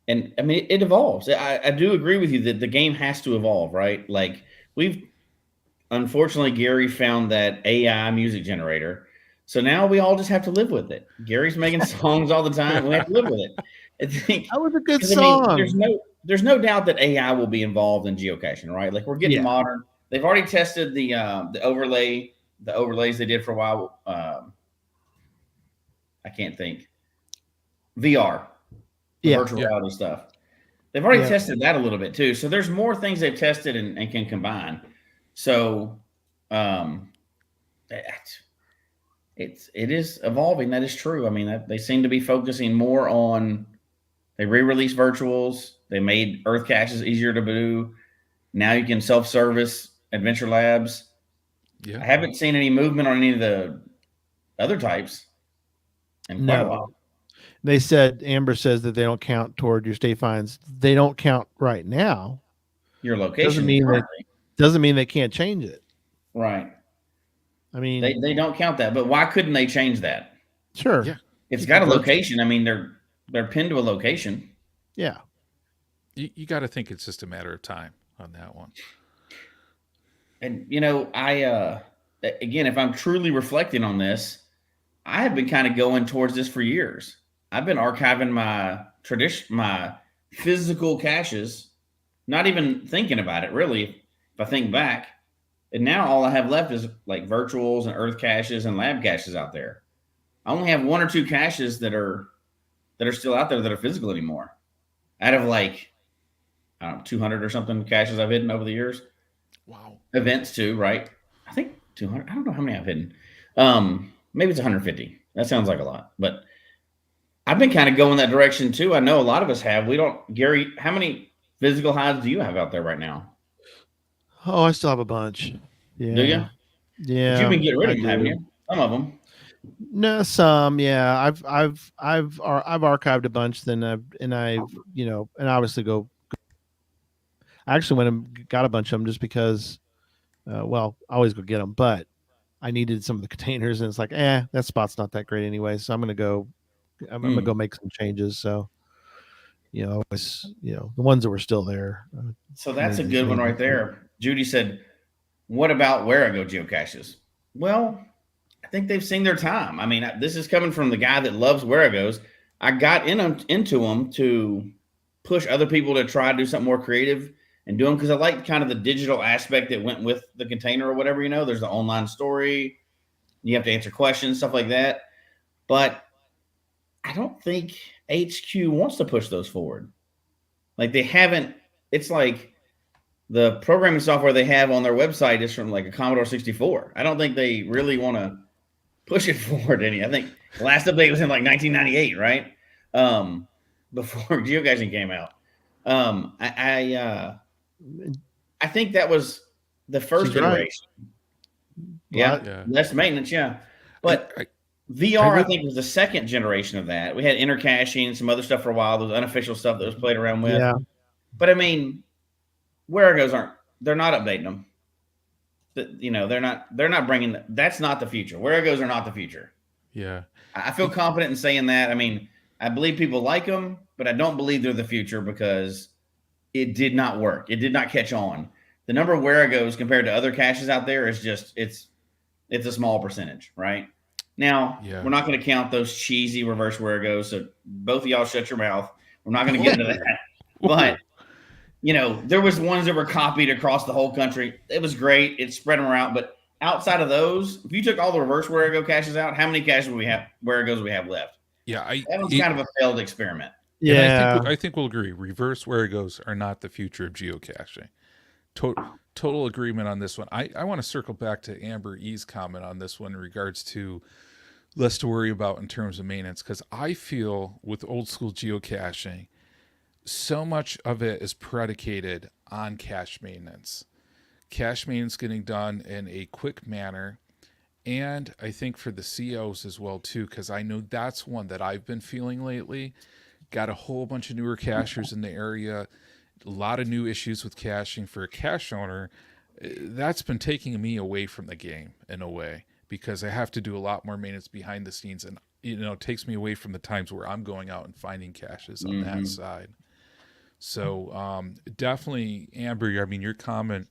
Speaker 4: And I mean, it evolves. I do agree with you that the game has to evolve, right? Like, unfortunately, Gary found that AI music generator. So now we all just have to live with it. Gary's making songs all the time. We have to live with it. I think
Speaker 2: That was a good
Speaker 4: 'cause, I mean,
Speaker 2: song.
Speaker 4: there's no doubt that AI will be involved in geocaching, right? Like we're getting modern. They've already tested the overlays they did for a while. I can't think. VR, the virtual reality stuff. They've already tested that a little bit too. So there's more things they've tested and can combine. So it is evolving. That is true. I mean, they seem to be focusing more on. They re-released virtuals. They made Earth caches easier to do. Now you can self-service adventure labs. Yeah. I haven't seen any movement on any of the other types in quite a while.
Speaker 2: They said Amber says that they don't count toward your state fines. They don't count right now.
Speaker 4: Your location
Speaker 2: doesn't mean they can't change it.
Speaker 4: Right.
Speaker 2: I mean,
Speaker 4: they don't count that, but why couldn't they change that?
Speaker 2: Sure. Yeah.
Speaker 4: It's got a location. I mean, they're pinned to a location.
Speaker 2: Yeah.
Speaker 3: You got to think it's just a matter of time on that one.
Speaker 4: And I again, if I'm truly reflecting on this, I have been kind of going towards this for years. I've been archiving my physical caches, not even thinking about it really. If I think back, and now all I have left is like virtuals and earth caches and lab caches out there. I only have 1 or 2 caches that are still out there that are physical anymore. Out of like, I don't know, 200 or something caches I've hidden over the years.
Speaker 3: Wow.
Speaker 4: Events too, right? I think 200. I don't know how many I've hidden. Maybe it's 150. That sounds like a lot, but I've been kind of going that direction too. I know a lot of us have. Gary, how many physical hides do you have out there right now?
Speaker 2: Oh, I still have a bunch. Yeah.
Speaker 4: Do you?
Speaker 2: Yeah.
Speaker 4: But you've been getting rid of them, haven't you? Some of them.
Speaker 2: No, some. Yeah, I've archived a bunch. Then and obviously go. I actually went and got a bunch of them just because. I always go get them, but I needed some of the containers, and it's like, that spot's not that great anyway. So I'm gonna go make some changes. So, the ones that were still there.
Speaker 4: So that's a good one right there. Judy said, "What about where I go geocaches?" Well, I think they've seen their time. I mean, this is coming from the guy that loves where it goes. I got into them to push other people to try to do something more creative and do them because I like kind of the digital aspect that went with the container or whatever. There's the online story. You have to answer questions, stuff like that. But I don't think HQ wants to push those forward. Like they haven't. It's like the programming software they have on their website is from like a Commodore 64. I don't think they really want to push it forward any. I think the last update was in like 1998, right? Before geocaching came out. I think that was the first iteration. Yeah, less maintenance. Yeah, but VR, I think, was the second generation of that. We had intercaching and some other stuff for a while. There was unofficial stuff that was played around with.
Speaker 2: Yeah.
Speaker 4: But I mean, where it goes they're not updating them. They're not bringing that's not the future. Where it goes are not the future.
Speaker 3: Yeah.
Speaker 4: I feel confident in saying that. I mean, I believe people like them, but I don't believe they're the future because it did not work. It did not catch on. The number of where it goes compared to other caches out there is just it's a small percentage, right? Now, we're not going to count those cheesy reverse where it goes. So both of y'all shut your mouth. We're not going to get into that. But there was ones that were copied across the whole country. It was great. It spread them around. But outside of those, if you took all the reverse where it go caches out, how many caches we have where it goes we have left?
Speaker 3: Yeah,
Speaker 4: that was kind of a failed experiment.
Speaker 3: Yeah, I think we'll agree. Reverse where it goes are not the future of geocaching. Total agreement on this one. I want to circle back to Amber E's comment on this one in regards to less to worry about in terms of maintenance, because I feel with old school geocaching, so much of it is predicated on cache maintenance. Cache maintenance getting done in a quick manner. And I think for the COs as well, too, because I know that's one that I've been feeling lately. Got a whole bunch of newer cachers in the area. A lot of new issues with caching for a cache owner. That's been taking me away from the game in a way, because I have to do a lot more maintenance behind the scenes. And, it takes me away from the times where I'm going out and finding caches on that side. So definitely, Amber, I mean, your comment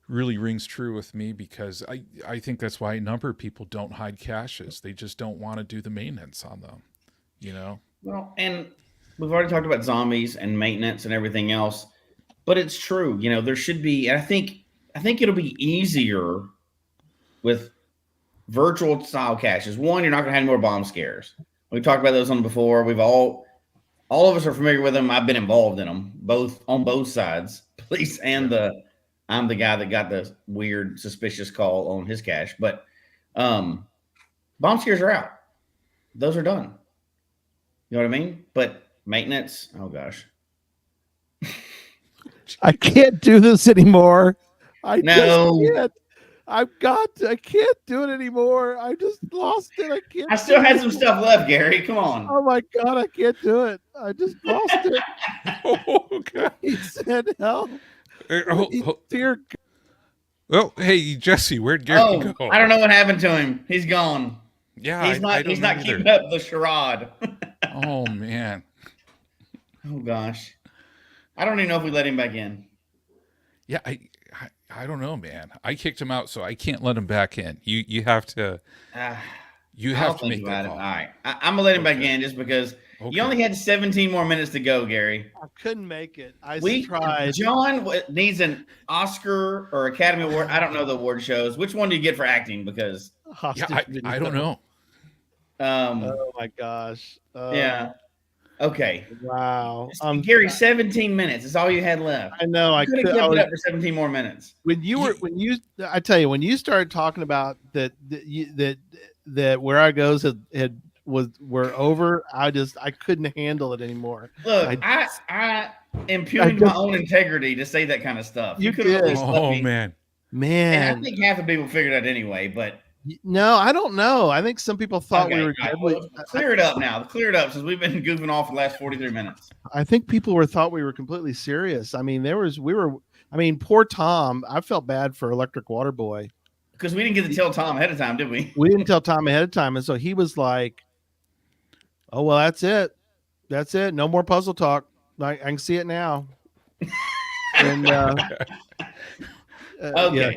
Speaker 3: really rings true with me, because I think that's why a number of people don't hide caches. They just don't want to do the maintenance on them,
Speaker 4: Well, and we've already talked about zombies and maintenance and everything else, but it's true. There should be, and I think it'll be easier with virtual style caches. One, you're not going to have any more bomb scares. We've talked about those on before. We've all of us are familiar with them. I've been involved in them, on both sides, police and I'm the guy that got the weird, suspicious call on his cache. But bomb scares are out. Those are done. You know what I mean? But maintenance, oh gosh.
Speaker 2: I can't do this anymore. I can't do it anymore. I just lost it. I can't.
Speaker 4: I still had some stuff left, Gary. Come on.
Speaker 2: Oh my God, I can't do it. I just lost it.
Speaker 3: Oh, God.
Speaker 2: He said help.
Speaker 3: Dear. Well, hey, Jesse, where'd Gary go?
Speaker 4: I don't know what happened to him. He's gone.
Speaker 3: Yeah,
Speaker 4: he's not keeping up the charade.
Speaker 3: Oh man.
Speaker 4: Oh gosh. I don't even know if we let him back in.
Speaker 3: Yeah, I don't know, man. I kicked him out, so I can't let him back in. You have to. You have to make that call.
Speaker 4: All right, I'm gonna let him back in just because you only had 17 more minutes to go, Gary.
Speaker 2: I couldn't make it. I tried.
Speaker 4: John needs an Oscar or Academy Award. I don't know the award shows. Which one do you get for acting? Because
Speaker 3: I don't know.
Speaker 2: Oh my gosh.
Speaker 4: Yeah. Okay.
Speaker 2: Wow.
Speaker 4: Gary, 17 minutes. That's all you had left.
Speaker 2: I know. I
Speaker 4: could have kept it up for 17 more minutes.
Speaker 2: I tell you, when you started talking about that where I goes were over, I couldn't handle it anymore.
Speaker 4: Look, I impugned my own integrity to say that kind of stuff.
Speaker 2: You could have at least
Speaker 3: let me. Man.
Speaker 4: And I think half the people figured it out anyway, but
Speaker 2: no, I don't know. I think some people thought we were
Speaker 4: clear it up now. Clear it up since we've been goofing off for the last 43 minutes.
Speaker 2: I think people thought we were completely serious. I mean, poor Tom. I felt bad for Electric Water Boy.
Speaker 4: Because we didn't get to tell Tom ahead of time, did we?
Speaker 2: We didn't tell Tom ahead of time. And so he was like, oh, well, that's it. That's it. No more puzzle talk. I can see it now. And
Speaker 4: okay. Yeah.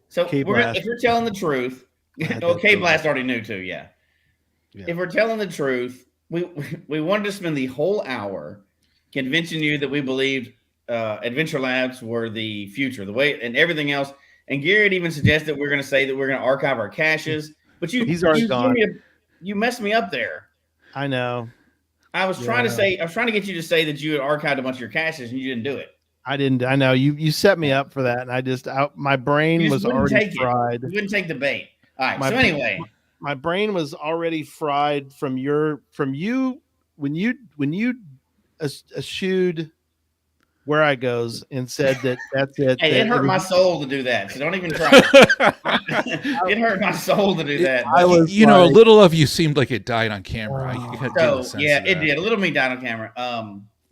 Speaker 4: So if you're telling the truth, K-Blast already knew too, yeah. If we're telling the truth, we wanted to spend the whole hour convincing you that we believed Adventure Labs were the future, the way, and everything else. And Garrett even suggested we're going to say that we're going to archive our caches, but
Speaker 2: he's already gone.
Speaker 4: You messed me up there.
Speaker 2: I know.
Speaker 4: I was trying to get you to say that you had archived a bunch of your caches and you didn't do it.
Speaker 2: I didn't. I know you set me up for that, and I just my brain was already fried.
Speaker 4: You wouldn't take the bait. All right. So anyway,
Speaker 2: my brain was already fried from you when you eschewed where I goes and said that that's it.
Speaker 4: Hey,
Speaker 2: that
Speaker 4: it hurt
Speaker 2: was,
Speaker 4: my soul to do that, so don't even try. It hurt my soul to do that.
Speaker 2: I
Speaker 4: But,
Speaker 2: was
Speaker 3: You know, a
Speaker 2: like,
Speaker 3: little of you seemed like it died on camera. I
Speaker 2: oh,
Speaker 3: could get the
Speaker 4: so
Speaker 3: sense
Speaker 4: yeah,
Speaker 3: of
Speaker 4: it
Speaker 3: that.
Speaker 4: did. A little me died on camera.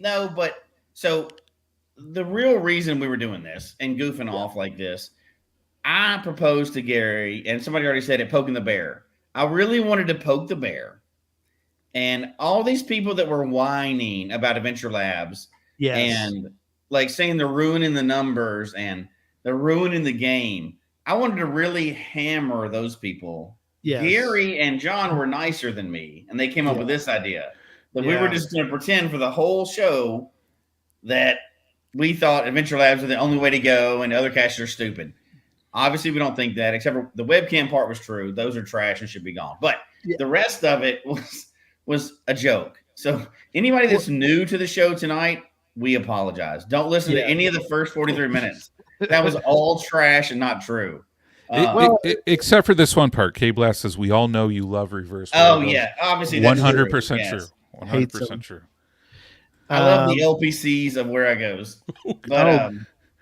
Speaker 4: No, but so the real reason we were doing this and goofing off like this, I proposed to Gary, and somebody already said it, poking the bear. I really wanted to poke the bear, and all these people that were whining about Adventure Labs
Speaker 2: yes,
Speaker 4: and like saying they're ruining the numbers and they're ruining the game. I wanted to really hammer those people.
Speaker 2: yes,
Speaker 4: Gary and John were nicer than me, and they came up
Speaker 2: yeah,
Speaker 4: with this idea that we were
Speaker 2: yeah,
Speaker 4: just going to pretend for the whole show that we thought Adventure Labs were the only way to go and other caches are stupid. Obviously, we don't think that, except for the webcam part was true. Those are trash and should be gone. But
Speaker 2: yeah.
Speaker 4: the rest of it was a joke. So anybody that's new to the show tonight, we apologize. Don't listen to
Speaker 2: Yeah.
Speaker 4: any of the first 43 minutes. That was all trash and not true.
Speaker 3: Except for this one part. K-Blast says, we all know you love reverse
Speaker 4: Oh
Speaker 3: rainbows.
Speaker 4: yeah, obviously that's true.
Speaker 3: 100%
Speaker 4: Yes.
Speaker 3: true.
Speaker 2: Hates
Speaker 3: 100%
Speaker 2: them.
Speaker 3: true.
Speaker 4: I love the LPCs of where I goes. But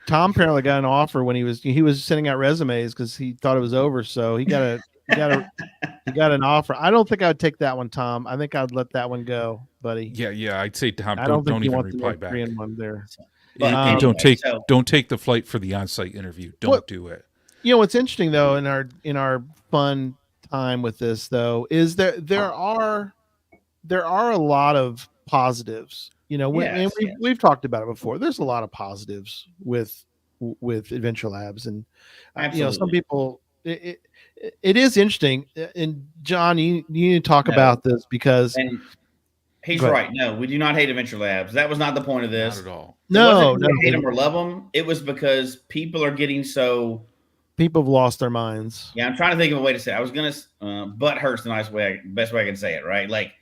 Speaker 2: Tom apparently got an offer when he was sending out resumes because he thought it was over. So he got an offer. I don't think I would take that one, Tom. I think I'd let that one go, buddy.
Speaker 3: Yeah. I'd say, Tom,
Speaker 2: I don't think
Speaker 3: don't
Speaker 2: you
Speaker 3: even
Speaker 2: want the
Speaker 3: reply
Speaker 2: North
Speaker 3: back.
Speaker 2: Korean one there.
Speaker 4: but
Speaker 3: And
Speaker 4: anyway,
Speaker 3: don't take the flight for the on-site interview. Don't do it.
Speaker 2: You know what's interesting though in our fun time with this though is there are a lot of positives. You know,
Speaker 4: yes,
Speaker 2: we've talked about it before. There's a lot of positives with Adventure Labs, and you know, some
Speaker 4: absolutely.
Speaker 2: people. It is interesting, and John, you need to talk about this because
Speaker 4: And he's
Speaker 2: Go ahead.
Speaker 4: right. No, we do not hate Adventure Labs. That was not the point of this.
Speaker 3: Not at all.
Speaker 4: It wasn't
Speaker 2: no,
Speaker 4: we hate them or love them. It was because people are getting so.
Speaker 2: people have lost their minds.
Speaker 4: Yeah, I'm trying to think of a way to say it. I was gonna butt hurts the nice way, best way I can say it. Right, like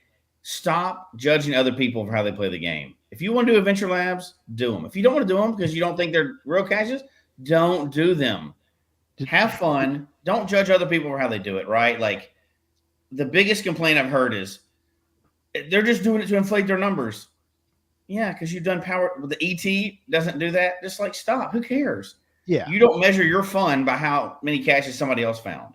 Speaker 4: stop judging other people for how they play the game. If you want to do Adventure Labs, do them. If you don't want to do them because you don't think they're real caches, don't do them. Have fun. Don't judge other people for how they do it. Right, like the biggest complaint I've heard is they're just doing it to inflate their numbers. Yeah, because you've done power. The ET doesn't do that. Just like stop. Who cares?
Speaker 2: Yeah,
Speaker 4: You don't measure your fun by how many caches somebody else found.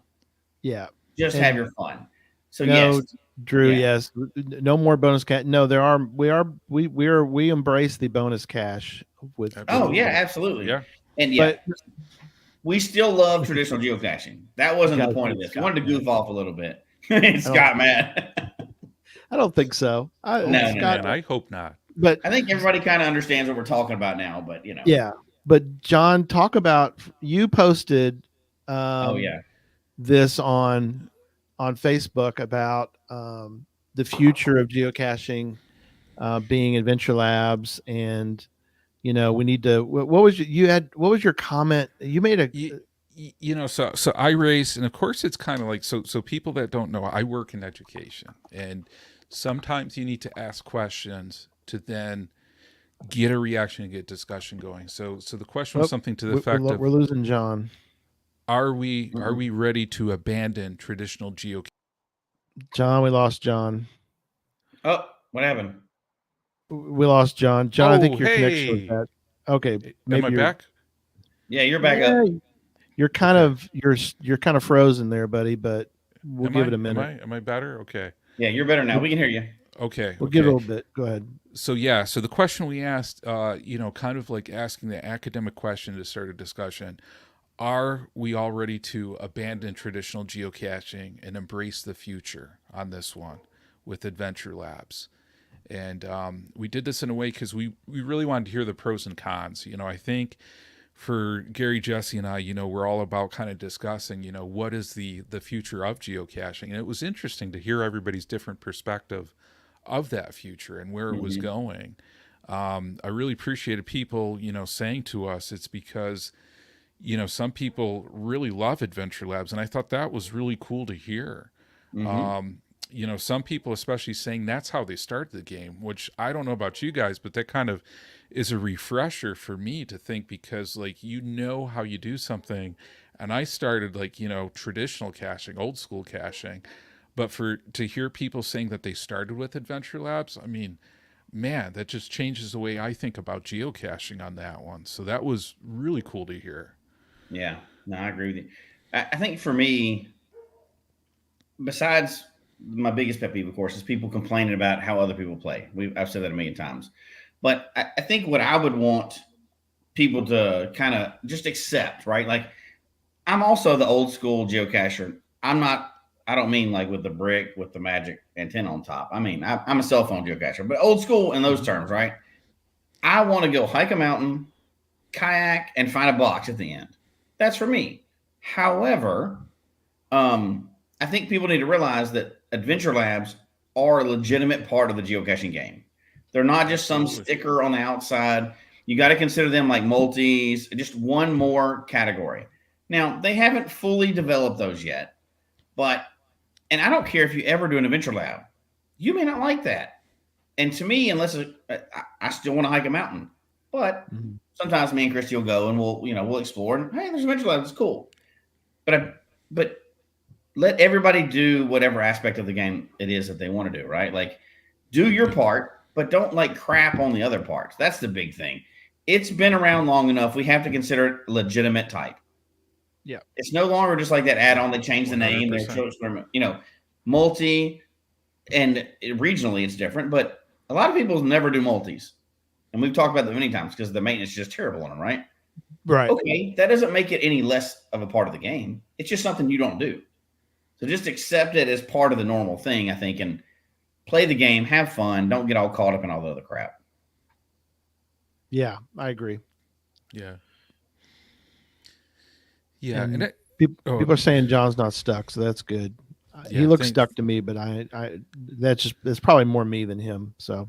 Speaker 2: yeah.
Speaker 4: Just
Speaker 2: And
Speaker 4: have your fun. So
Speaker 2: no,
Speaker 4: yes,
Speaker 2: Drew.
Speaker 4: Yeah.
Speaker 2: Yes, no more bonus cash. No, there are. We embrace the bonus cash with.
Speaker 4: Oh yeah, absolutely.
Speaker 3: Yeah.
Speaker 4: And yeah,
Speaker 2: But
Speaker 4: we still love traditional geocaching. That wasn't the
Speaker 2: Guys,
Speaker 4: point of this. We
Speaker 2: Scott,
Speaker 4: wanted to
Speaker 2: man.
Speaker 4: goof off a little bit. It's got mad.
Speaker 2: I don't think so.
Speaker 4: No,
Speaker 3: Man, I hope not.
Speaker 2: But
Speaker 4: I think everybody kind of understands what we're talking about now. But you know,
Speaker 2: yeah, but John, talk about you posted.
Speaker 4: oh yeah,
Speaker 2: This on Facebook about the future of geocaching being Adventure Labs, and you know we need to. What was what was your comment? You made a
Speaker 3: You know, so I raise, and of course it's kind of like, so people that don't know, I work in education, and sometimes you need to ask questions to then get a reaction and get discussion going. So the question was something to the effect
Speaker 2: we're
Speaker 3: of,
Speaker 2: losing John.
Speaker 3: are we ready to abandon traditional geocaching?
Speaker 2: John, we lost John.
Speaker 4: Oh, what happened?
Speaker 2: We lost John. John, I think your connection was
Speaker 3: Hey,
Speaker 2: bad. Okay,
Speaker 3: am
Speaker 2: maybe
Speaker 3: I
Speaker 2: you're
Speaker 3: back?
Speaker 4: Yeah, you're back up.
Speaker 2: You're kind of you're kind of frozen there, buddy. But we'll give it a minute.
Speaker 3: Am I better? Okay.
Speaker 4: Yeah, you're better now. We can hear you.
Speaker 3: Okay.
Speaker 2: We'll give it a little bit. Go ahead.
Speaker 3: So yeah, so the question we asked, you know, kind of like asking the academic question to start a discussion: are we all ready to abandon traditional geocaching and embrace the future on this one with Adventure Labs? And we did this in a way because we really wanted to hear the pros and cons. You know, I think for Gary, Jesse, and I, you know, we're all about kind of discussing, you know, what is the future of geocaching. And it was interesting to hear everybody's different perspective of that future and where it was going. I really appreciated people, you know, saying to us it's because, you know, some people really love Adventure Labs, and I thought that was really cool to hear. You know, some people especially saying that's how they started the game, which I don't know about you guys, but that kind of is a refresher for me to think, because like, you know how you do something, and I started like, you know, traditional caching, old school caching, but to hear people saying that they started with Adventure Labs, I mean, man, that just changes the way I think about geocaching on that one. So that was really cool to hear.
Speaker 4: Yeah, no, I agree with you. I think for me, besides my biggest pet peeve, of course, is people complaining about how other people play. I've said that a million times, but I think what I would want people to kind of just accept, right? Like, I'm also the old school geocacher. I don't mean like with the brick with the magic antenna on top. I mean, I'm a cell phone geocacher, but old school in those terms, right? I want to go hike a mountain, kayak, and find a box at the end. That's for me. However, I think people need to realize that adventure labs are a legitimate part of the geocaching game. They're not just some sticker on the outside. You got to consider them like multis, just one more category. Now, they haven't fully developed those yet, and I don't care if you ever do an adventure lab, you may not like that. And to me, unless I still want to hike a mountain, but sometimes me and Christy will go and we'll explore. And hey, there's adventure labs, it's cool. But let everybody do whatever aspect of the game it is that they want to do, right? Like, do your part, but don't like crap on the other parts. That's the big thing. It's been around long enough. We have to consider it legitimate type.
Speaker 2: Yeah.
Speaker 4: It's no longer just like that add-on. They changed the name. They're multi, and regionally it's different, but a lot of people never do multis. And we've talked about that many times because the maintenance is just terrible on them, right?
Speaker 2: Right.
Speaker 4: Okay, that doesn't make it any less of a part of the game. It's just something you don't do. So just accept it as part of the normal thing, I think, and play the game, have fun. Don't get all caught up in all the other crap.
Speaker 2: Yeah, I agree.
Speaker 3: Yeah. Yeah. And
Speaker 2: people are saying John's not stuck, so that's good. He looks stuck to me, but that's probably more me than him. So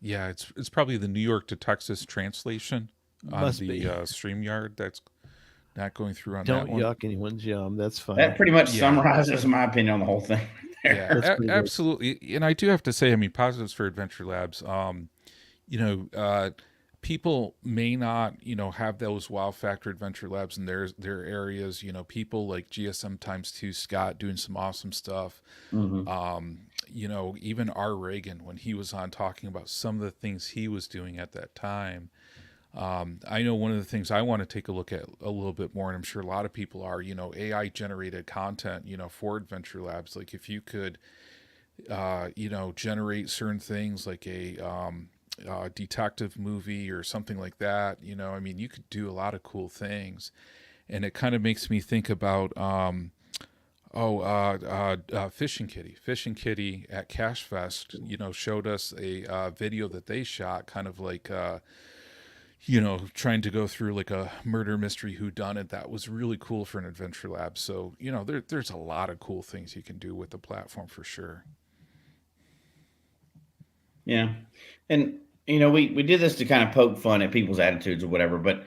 Speaker 3: yeah, it's probably the New York to Texas translation on the StreamYard that's not going through on that one.
Speaker 2: Don't yuck anyone's yum. That's fine.
Speaker 4: That pretty much summarizes my opinion on the whole thing.
Speaker 3: Yeah, absolutely. And I do have to say, I mean, positives for Adventure Labs. People may not, have those wow factor Adventure Labs in their areas. People like GSM times 2 Scott doing some awesome stuff. Even R. Reagan, when he was on talking about some of the things he was doing at that time. I know one of the things I want to take a look at a little bit more, and I'm sure a lot of people are, AI generated content, for Adventure Labs. Like if you could, generate certain things like a detective movie or something like that, I mean, you could do a lot of cool things. And it kind of makes me think about, Fishing Kitty at Cache Fest, showed us a video that they shot kind of like, trying to go through like a murder mystery whodunit. That was really cool for an adventure lab. So, there's a lot of cool things you can do with the platform for sure.
Speaker 4: Yeah. And, we did this to kind of poke fun at people's attitudes or whatever, but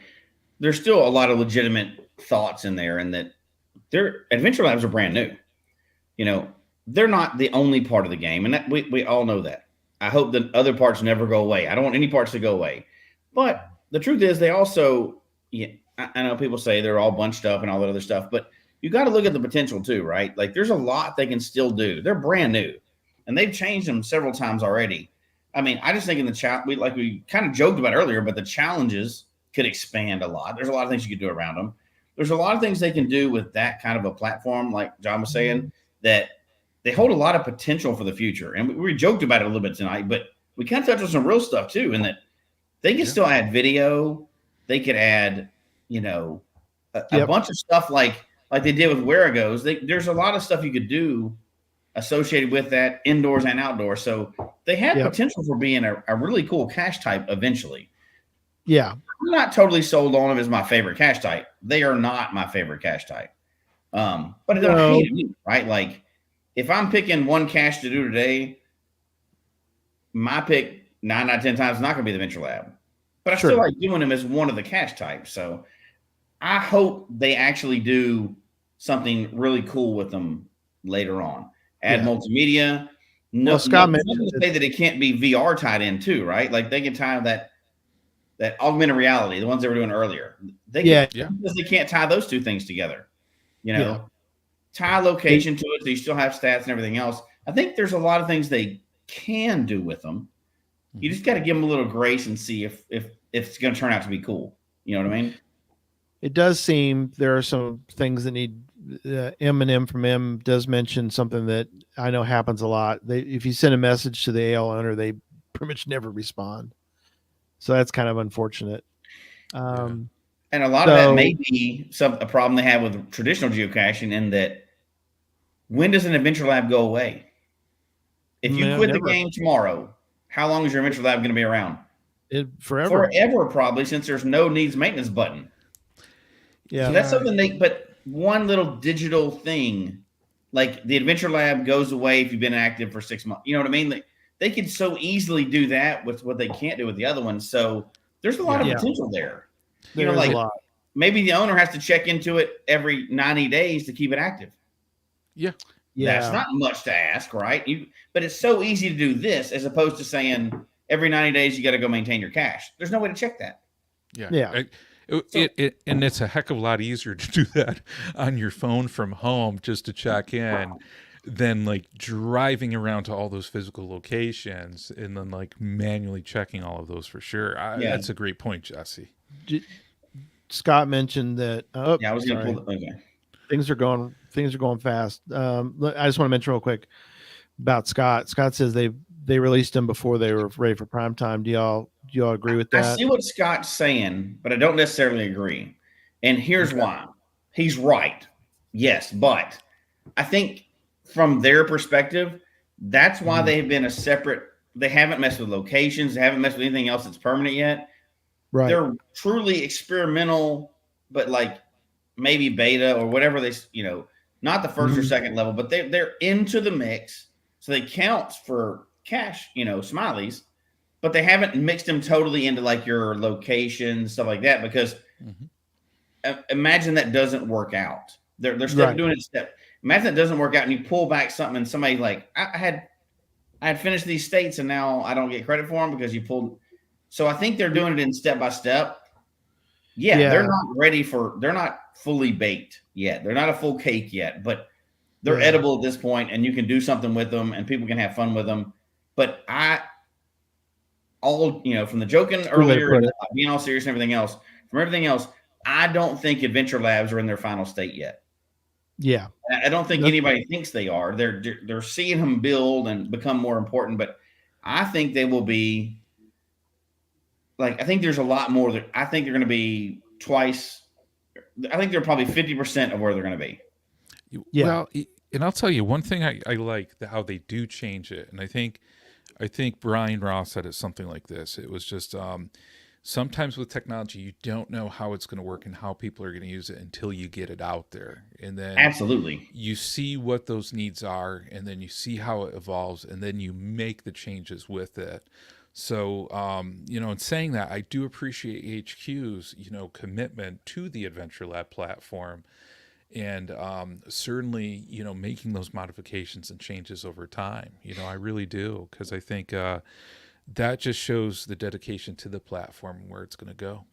Speaker 4: there's still a lot of legitimate thoughts in there, and that their adventure labs are brand new. They're not the only part of the game. And that we all know that. I hope that other parts never go away. I don't want any parts to go away, but the truth is they also, I know people say they're all bunched up and all that other stuff, but you got to look at the potential too, right? Like there's a lot they can still do. They're brand new and they've changed them several times already. I mean, I just think in the we kind of joked about earlier, but the challenges could expand a lot. There's a lot of things you could do around them. There's a lot of things they can do with that kind of a platform, like John was saying, that they hold a lot of potential for the future. And we joked about it a little bit tonight, but we kind of touched on some real stuff too, in that they can still add video. They could add, a bunch of stuff like they did with Where It Goes. There's a lot of stuff you could do associated with that, indoors and outdoors. So they have potential for being a really cool cache type eventually.
Speaker 2: Yeah.
Speaker 4: I'm not totally sold on them as my favorite cache type. They are not my favorite cache type. But I don't hate them, right? Like if I'm picking one cache to do today, my pick 9 out of 10 times is not going to be the Venture Lab. But I still like doing them as one of the cache types. So I hope they actually do something really cool with them later on. Add multimedia. No, Scott mentioned to say that it can't be VR tied in too, right? Like they can tie that augmented reality, the ones they were doing earlier. Because they can't tie those two things together. Tie location to it, so you still have stats and everything else. I think there's a lot of things they can do with them. You just got to give them a little grace and see if it's going to turn out to be cool. You know what I mean?
Speaker 2: It does seem there are some things that need. M from M does mention something that I know happens a lot. If you send a message to the AL owner, they pretty much never respond. So that's kind of unfortunate.
Speaker 4: And a lot of that may be a problem they have with traditional geocaching, in that when does an adventure lab go away? If you quit the game tomorrow, how long is your adventure lab going to be around?
Speaker 2: Forever.
Speaker 4: Forever, probably, since there's no needs maintenance button.
Speaker 2: Yeah.
Speaker 4: So that's something but one little digital thing, like the adventure lab goes away if you've been active for 6 months. You know what I mean? They could so easily do that with what they can't do with the other ones. So there's a lot of potential there. You know, like a lot. Maybe the owner has to check into it every 90 days to keep it active.
Speaker 3: Yeah.
Speaker 4: That's not much to ask, right? But it's so easy to do this as opposed to saying every 90 days you got to go maintain your cache. There's no way to check that.
Speaker 3: Yeah. And it's a heck of a lot easier to do that on your phone from home just to check in than like driving around to all those physical locations and then like manually checking all of those for sure. That's a great point, Jesse.
Speaker 2: Scott mentioned that. I was
Speaker 4: going to pull
Speaker 2: things are going fast. I just want to mention real quick about Scott. Scott says they released him before they were ready for prime time. Do y'all agree with that?
Speaker 4: I see what Scott's saying, but I don't necessarily agree. And here's why. He's right. Yes, but I think from their perspective, that's why they have been a separate. They haven't messed with locations. They haven't messed with anything else that's permanent yet.
Speaker 2: Right.
Speaker 4: They're truly experimental, but like maybe beta or whatever not the first or second level, but they're into the mix. So they count for cache, smileys, but they haven't mixed them totally into like your location, stuff like that, because imagine that doesn't work out. They're still doing it step. Imagine that doesn't work out and you pull back something and somebody like, I had finished these states and now I don't get credit for them because you pulled. So I think they're doing it in step by step. Yeah, they're not fully baked yet. They're not a full cake yet, but they're edible at this point, and you can do something with them and people can have fun with them. But from the joking earlier and being all serious and everything else, I don't think adventure labs are in their final state yet.
Speaker 2: Yeah.
Speaker 4: I don't think anybody thinks they are. They're seeing them build and become more important, but I think they will be I think there's a lot more that I think they're going to be twice. I think they're probably 50% of where they're going to be.
Speaker 3: Yeah. Well, and I'll tell you one thing I like how they do change it. And I think Brian Ross said it something like this. It was just sometimes with technology, you don't know how it's going to work and how people are going to use it until you get it out there. And then
Speaker 4: absolutely
Speaker 3: you see what those needs are, and then you see how it evolves, and then you make the changes with it. So, in saying that, I do appreciate HQ's, commitment to the Adventure Lab platform, and certainly, making those modifications and changes over time. I really do, because I think that just shows the dedication to the platform and where it's going to go.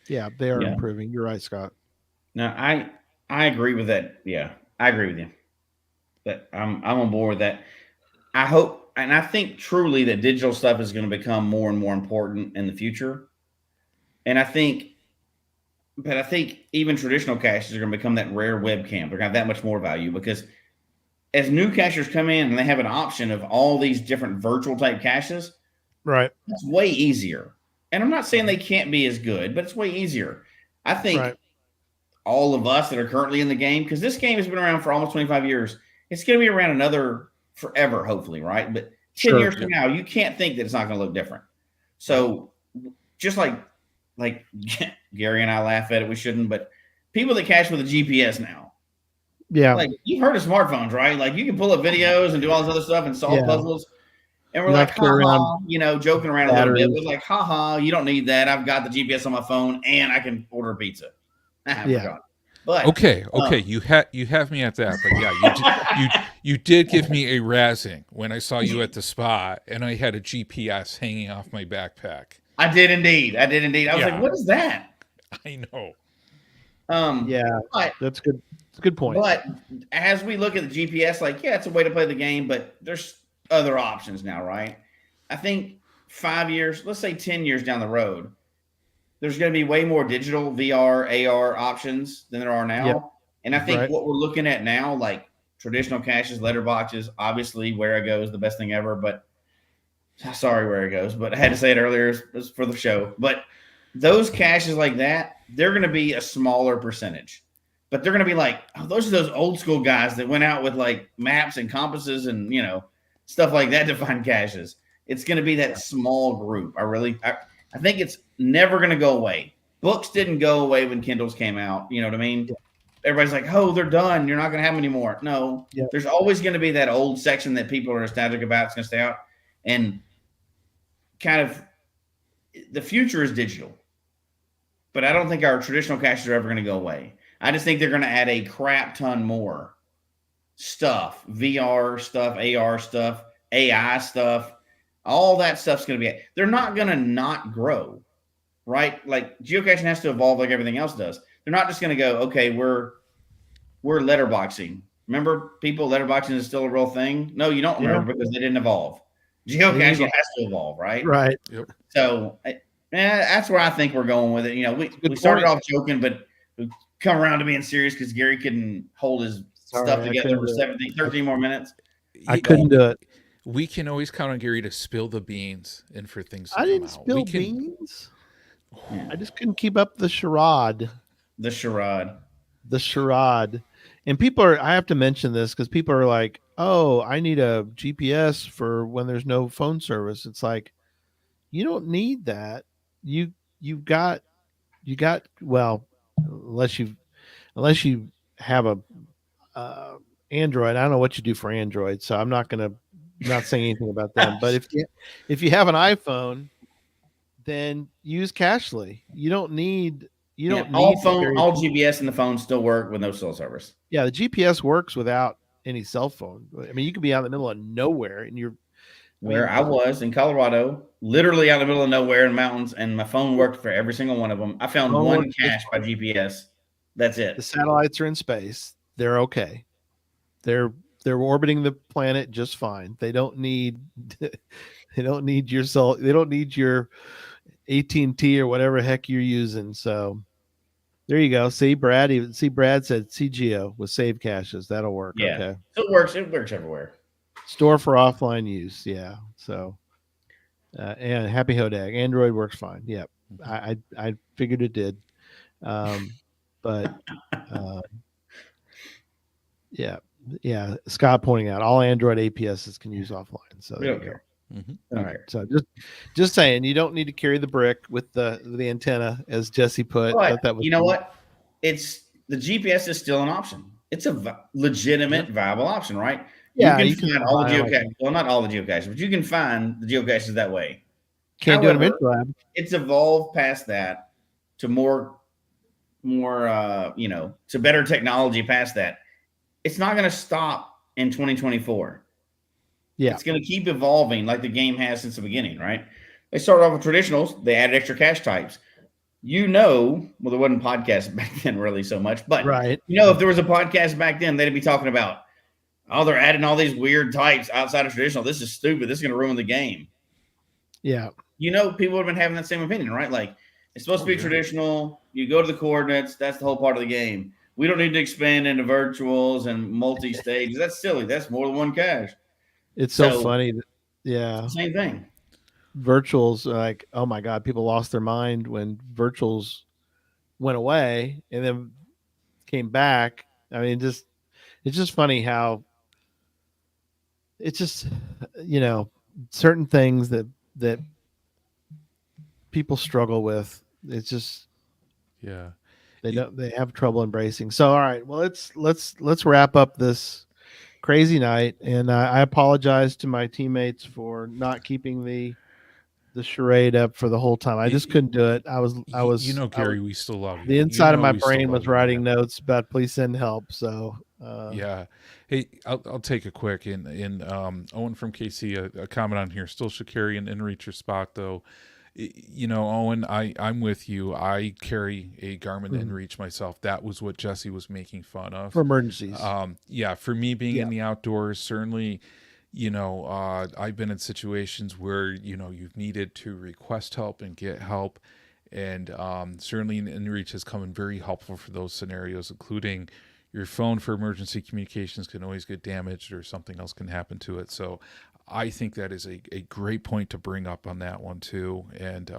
Speaker 2: Yeah, they are improving. You're right, Scott.
Speaker 4: No, I agree with that. Yeah, I agree with you. But I'm on board with that. I hope. And I think truly that digital stuff is going to become more and more important in the future. And I think even traditional caches are going to become that rare webcam. They're going to have that much more value, because as new cachers come in and they have an option of all these different virtual type caches,
Speaker 2: right,
Speaker 4: it's way easier. And I'm not saying they can't be as good, but it's way easier. I think all of us that are currently in the game, because this game has been around for almost 25 years, it's going to be around another forever, hopefully, right? But 10 years from now, you can't think that it's not going to look different. So just like Gary and I laugh at it, we shouldn't, but people that cache with a GPS now, like you've heard of smartphones, right? Like you can pull up videos and do all this other stuff and solve puzzles. And we're like, ha-ha, joking around a little bit. We're like, ha, you don't need that. I've got the GPS on my phone and I can order a pizza. I forgot. But
Speaker 3: okay, you have me at that, but yeah, you did give me a razzing when I saw you at the spot, and I had a GPS hanging off my backpack.
Speaker 4: I did indeed. I was like, what is that?
Speaker 3: I know.
Speaker 2: But, that's good. It's a good point.
Speaker 4: But as we look at the GPS, it's a way to play the game, but there's other options now, right? I think 5 years, let's say 10 years down the road, there's going to be way more digital VR, AR options than there are
Speaker 2: Yep.
Speaker 4: now. And I think
Speaker 2: Right.
Speaker 4: what we're looking at now, like traditional caches, letterboxes, obviously where it goes, the best thing ever. But sorry, where it goes, but I had to say it earlier for the show. But those caches like that, they're going to be a smaller percentage. But they're going to be like, oh, those are those old school guys that went out with like maps and compasses and, you know, stuff like that to find caches. It's going to be that small group. I think it's never going to go away. Books didn't go away when Kindles came out. You know what I mean?
Speaker 2: Yeah.
Speaker 4: Everybody's like, oh, they're done. You're not going to have them anymore. No,
Speaker 2: Yeah.
Speaker 4: there's always going to be that old section that people are nostalgic about. It's going to stay out. And kind of the future is digital. But I don't think our traditional caches are ever going to go away. I just think they're going to add a crap ton more stuff, VR stuff, AR stuff, AI stuff. All that stuff's going to be. They're not going to not grow, right? Like geocaching has to evolve like everything else does. They're not just going to go, okay, we're letterboxing. Remember, people, letterboxing is still a real thing. No, you don't remember because they didn't evolve. Geocaching has to evolve, right?
Speaker 2: Right.
Speaker 3: Yep.
Speaker 4: So that's where I think we're going with it. You know, we started off joking, but we come around to being serious because Gary couldn't hold his stuff together for 13 more minutes.
Speaker 2: I couldn't do it.
Speaker 3: We can always count on Gary to spill the beans and for things to
Speaker 2: I
Speaker 3: come
Speaker 2: didn't
Speaker 3: out.
Speaker 2: spill beans. I just couldn't keep up the charade.
Speaker 4: The charade.
Speaker 2: And people are, I have to mention this because people are like, oh, I need a GPS for when there's no phone service. It's like, you don't need that. You got, well, unless you have a, Android. I don't know what you do for Android, so I'm not saying anything about them. But if you have an iPhone, then use Cachely. You don't need
Speaker 4: all GPS in the phone still work with no cell service.
Speaker 2: Yeah, the GPS works without any cell phone. I mean, you could be out in the middle of nowhere and
Speaker 4: I was in Colorado, literally out in the middle of nowhere in the mountains, and my phone worked for every single one of them. I found one cache by GPS. That's it.
Speaker 2: The satellites are in space. They're okay. They're orbiting the planet just fine. They don't need your cell. They don't need your AT&T or whatever heck you're using. So there you go. See, Brad said CGO with save caches. That'll work.
Speaker 4: Yeah.
Speaker 2: Okay.
Speaker 4: So it works everywhere.
Speaker 2: Store for offline use. Yeah. So and Happy Hodag. Android works fine. Yep. I figured it did. But yeah. Scott pointing out all Android APSs can use offline. So
Speaker 4: we don't care.
Speaker 2: All right. So just saying, you don't need to carry the brick with the antenna, as Jesse put.
Speaker 4: But you know what? It's the GPS is still an option. It's a legitimate, viable option, right?
Speaker 2: Yeah,
Speaker 4: you can find all the geocaches. Well, not all the geocaches, but you can find the geocaches that way.
Speaker 2: Can't do it in Adventure Lab.
Speaker 4: It's evolved past that to more, to better technology past that. It's not going to stop in 2024. Yeah. It's going to keep evolving like the game has since the beginning, right? They started off with traditionals. They added extra cache types. Well, there wasn't podcasts back then really so much, but
Speaker 2: right.
Speaker 4: If there was a podcast back then, they'd be talking about, oh, they're adding all these weird types outside of traditional. This is stupid. This is going to ruin the game.
Speaker 2: Yeah.
Speaker 4: People have been having that same opinion, right? Like, it's supposed to be traditional. You go to the coordinates. That's the whole part of the game. We don't need to expand into virtuals and multi-stages. That's silly. That's more than one cache.
Speaker 2: It's so funny. Yeah.
Speaker 4: Same thing.
Speaker 2: Virtuals, like, oh my God, people lost their mind when virtuals went away and then came back. I mean, it's just funny how it's just, certain things that people struggle with. It's just, they have trouble embracing. So, all right, well, let's wrap up this crazy night. And I apologize to my teammates for not keeping the charade up for the whole time. I just couldn't do it. I was,
Speaker 3: Gary, we still love you.
Speaker 2: The inside of my brain was writing notes about please send help. So,
Speaker 3: yeah. Hey, I'll take a quick in Owen from KC, a comment on here. Still should carry an inReach spot though. Owen, I'm with you. I carry a Garmin inReach myself. That was what Jesse was making fun of
Speaker 2: for emergencies.
Speaker 3: For me being in the outdoors, certainly, I've been in situations where, you've needed to request help and get help. And certainly InReach has come in very helpful for those scenarios, including your phone for emergency communications can always get damaged or something else can happen to it. So I think that is a great point to bring up on that one too. And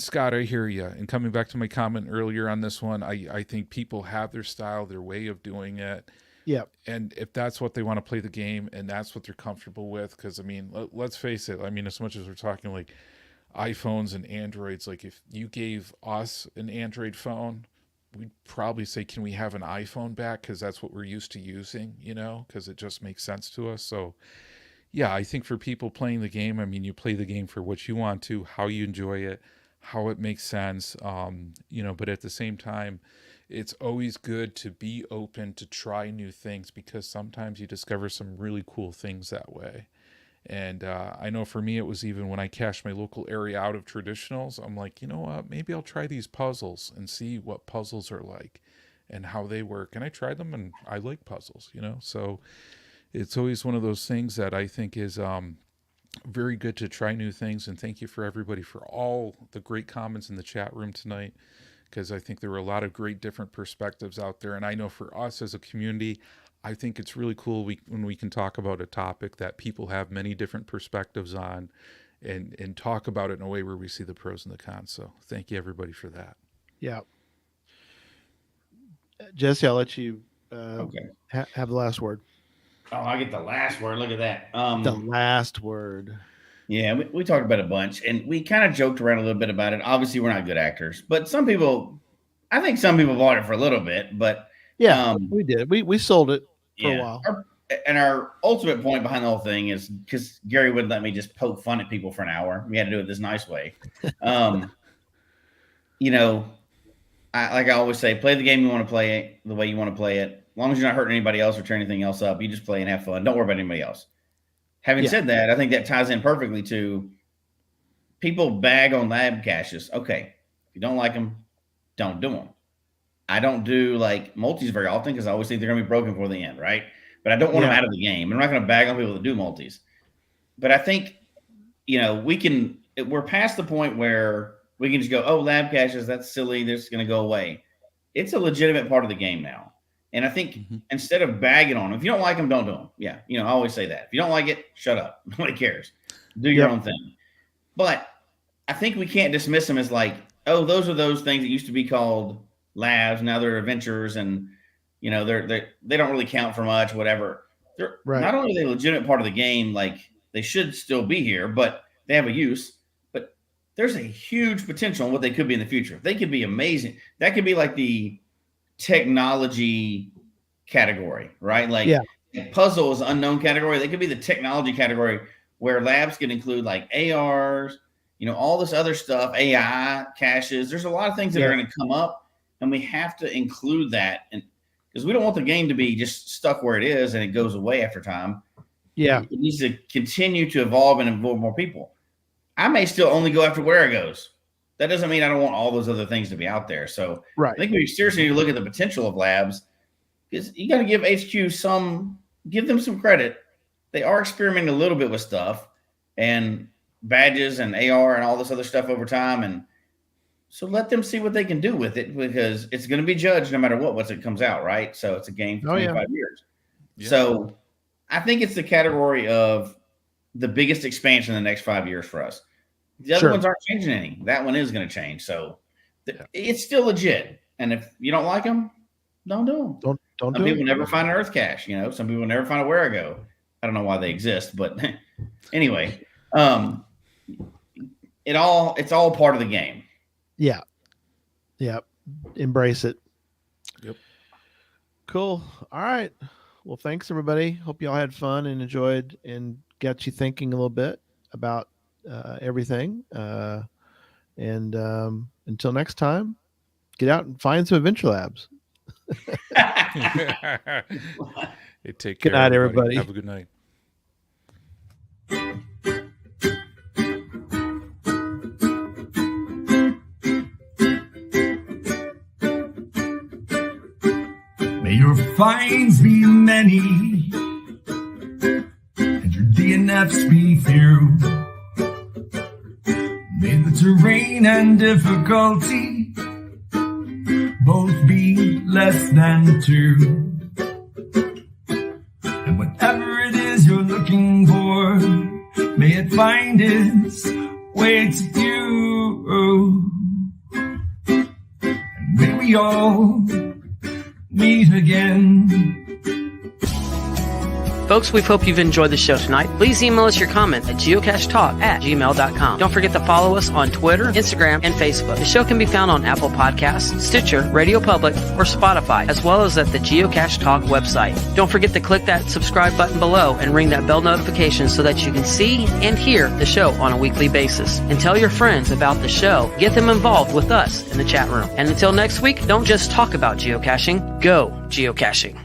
Speaker 3: Scott, I hear you. And coming back to my comment earlier on this one, I think people have their style, their way of doing it.
Speaker 2: Yeah.
Speaker 3: And if that's what they want to play the game and that's what they're comfortable with, because I mean, let's face it. I mean, as much as we're talking like iPhones and Androids, like if you gave us an Android phone, we'd probably say, can we have an iPhone back? Because that's what we're used to using, because it just makes sense to us. So yeah, I think for people playing the game, I mean, you play the game for what you want to, how you enjoy it, how it makes sense, but at the same time, it's always good to be open to try new things because sometimes you discover some really cool things that way. And I know for me, it was even when I cached my local area out of traditionals, I'm like, you know what, maybe I'll try these puzzles and see what puzzles are like and how they work. And I tried them and I like puzzles, so it's always one of those things that I think is very good to try new things. And thank you for everybody for all the great comments in the chat room tonight, because I think there were a lot of great different perspectives out there. And I know for us as a community, I think it's really cool when we can talk about a topic that people have many different perspectives on and talk about it in a way where we see the pros and the cons. So thank you everybody for that.
Speaker 2: Yeah. Jesse, I'll let you
Speaker 4: Okay.
Speaker 2: have the last word.
Speaker 4: Oh, I get the last word. Look at that.
Speaker 2: The last word.
Speaker 4: Yeah, we talked about a bunch, and we kind of joked around a little bit about it. Obviously, we're not good actors, but I think some people bought it for a little bit. But
Speaker 2: yeah, we did. We sold it for a while.
Speaker 4: Our ultimate point behind the whole thing is because Gary wouldn't let me just poke fun at people for an hour. We had to do it this nice way. I always say, play the game you want to play it the way you want to play it. As long as you're not hurting anybody else or tearing anything else up, you just play and have fun. Don't worry about anybody else. Having said that, I think that ties in perfectly to people bag on lab caches. Okay, if you don't like them, don't do them. I don't do like multis very often because I always think they're going to be broken before the end, right? But I don't want them out of the game. I'm not going to bag on people that do multis. But I think, we're past the point where we can just go, oh, lab caches, that's silly. They're just going to go away. It's a legitimate part of the game now. And I think instead of bagging on them, if you don't like them, don't do them. Yeah. I always say that. If you don't like it, shut up. Nobody cares. Do your own thing. But I think we can't dismiss them as like, oh, those are those things that used to be called labs. Now they're adventures and, they don't really count for much, whatever. They're not only are they a legitimate part of the game, like they should still be here, but they have a use. But there's a huge potential in what they could be in the future. They could be amazing. That could be like the technology category, right? Like puzzle is unknown category. They could be the technology category where labs can include like ARs, all this other stuff, AI caches. There's a lot of things that are going to come up, and we have to include that. And because we don't want the game to be just stuck where it is and it goes away after time. Yeah. It needs to continue to evolve and involve more people. I may still only go after where it goes. That doesn't mean I don't want all those other things to be out there. So I think we seriously need to look at the potential of labs, because you got to give HQ give them some credit. They are experimenting a little bit with stuff and badges and AR and all this other stuff over time. And so let them see what they can do with it, because it's going to be judged no matter once it comes out, right? So it's a game for 25 years. Yeah. So I think it's the category of the biggest expansion in the next 5 years for us. The other ones aren't changing any. That one is going to change. So it's still legit. And if you don't like them, don't do them. Don't do them. Some people never find an Earth cache. Some people never find a where I go. I don't know why they exist, but anyway, it's all part of the game. Yeah. Yeah. Embrace it. Yep. Cool. All right. Well, thanks everybody. Hope y'all had fun and enjoyed and got you thinking a little bit about everything. And until next time, get out and find some adventure labs. Hey, take care. Good night, everybody. Have a good night. May your finds be many,
Speaker 1: steps be few. May the terrain and difficulty both be less than 2. And whatever it is you're looking for, may it find its way to you. And may we all meet again.
Speaker 5: Folks, we hope you've enjoyed the show tonight. Please email us your comment at geocachetalk@gmail.com. Don't forget to follow us on Twitter, Instagram, and Facebook. The show can be found on Apple Podcasts, Stitcher, Radio Public, or Spotify, as well as at the Geocache Talk website. Don't forget to click that subscribe button below and ring that bell notification so that you can see and hear the show on a weekly basis. And tell your friends about the show. Get them involved with us in the chat room. And until next week, don't just talk about geocaching, go geocaching.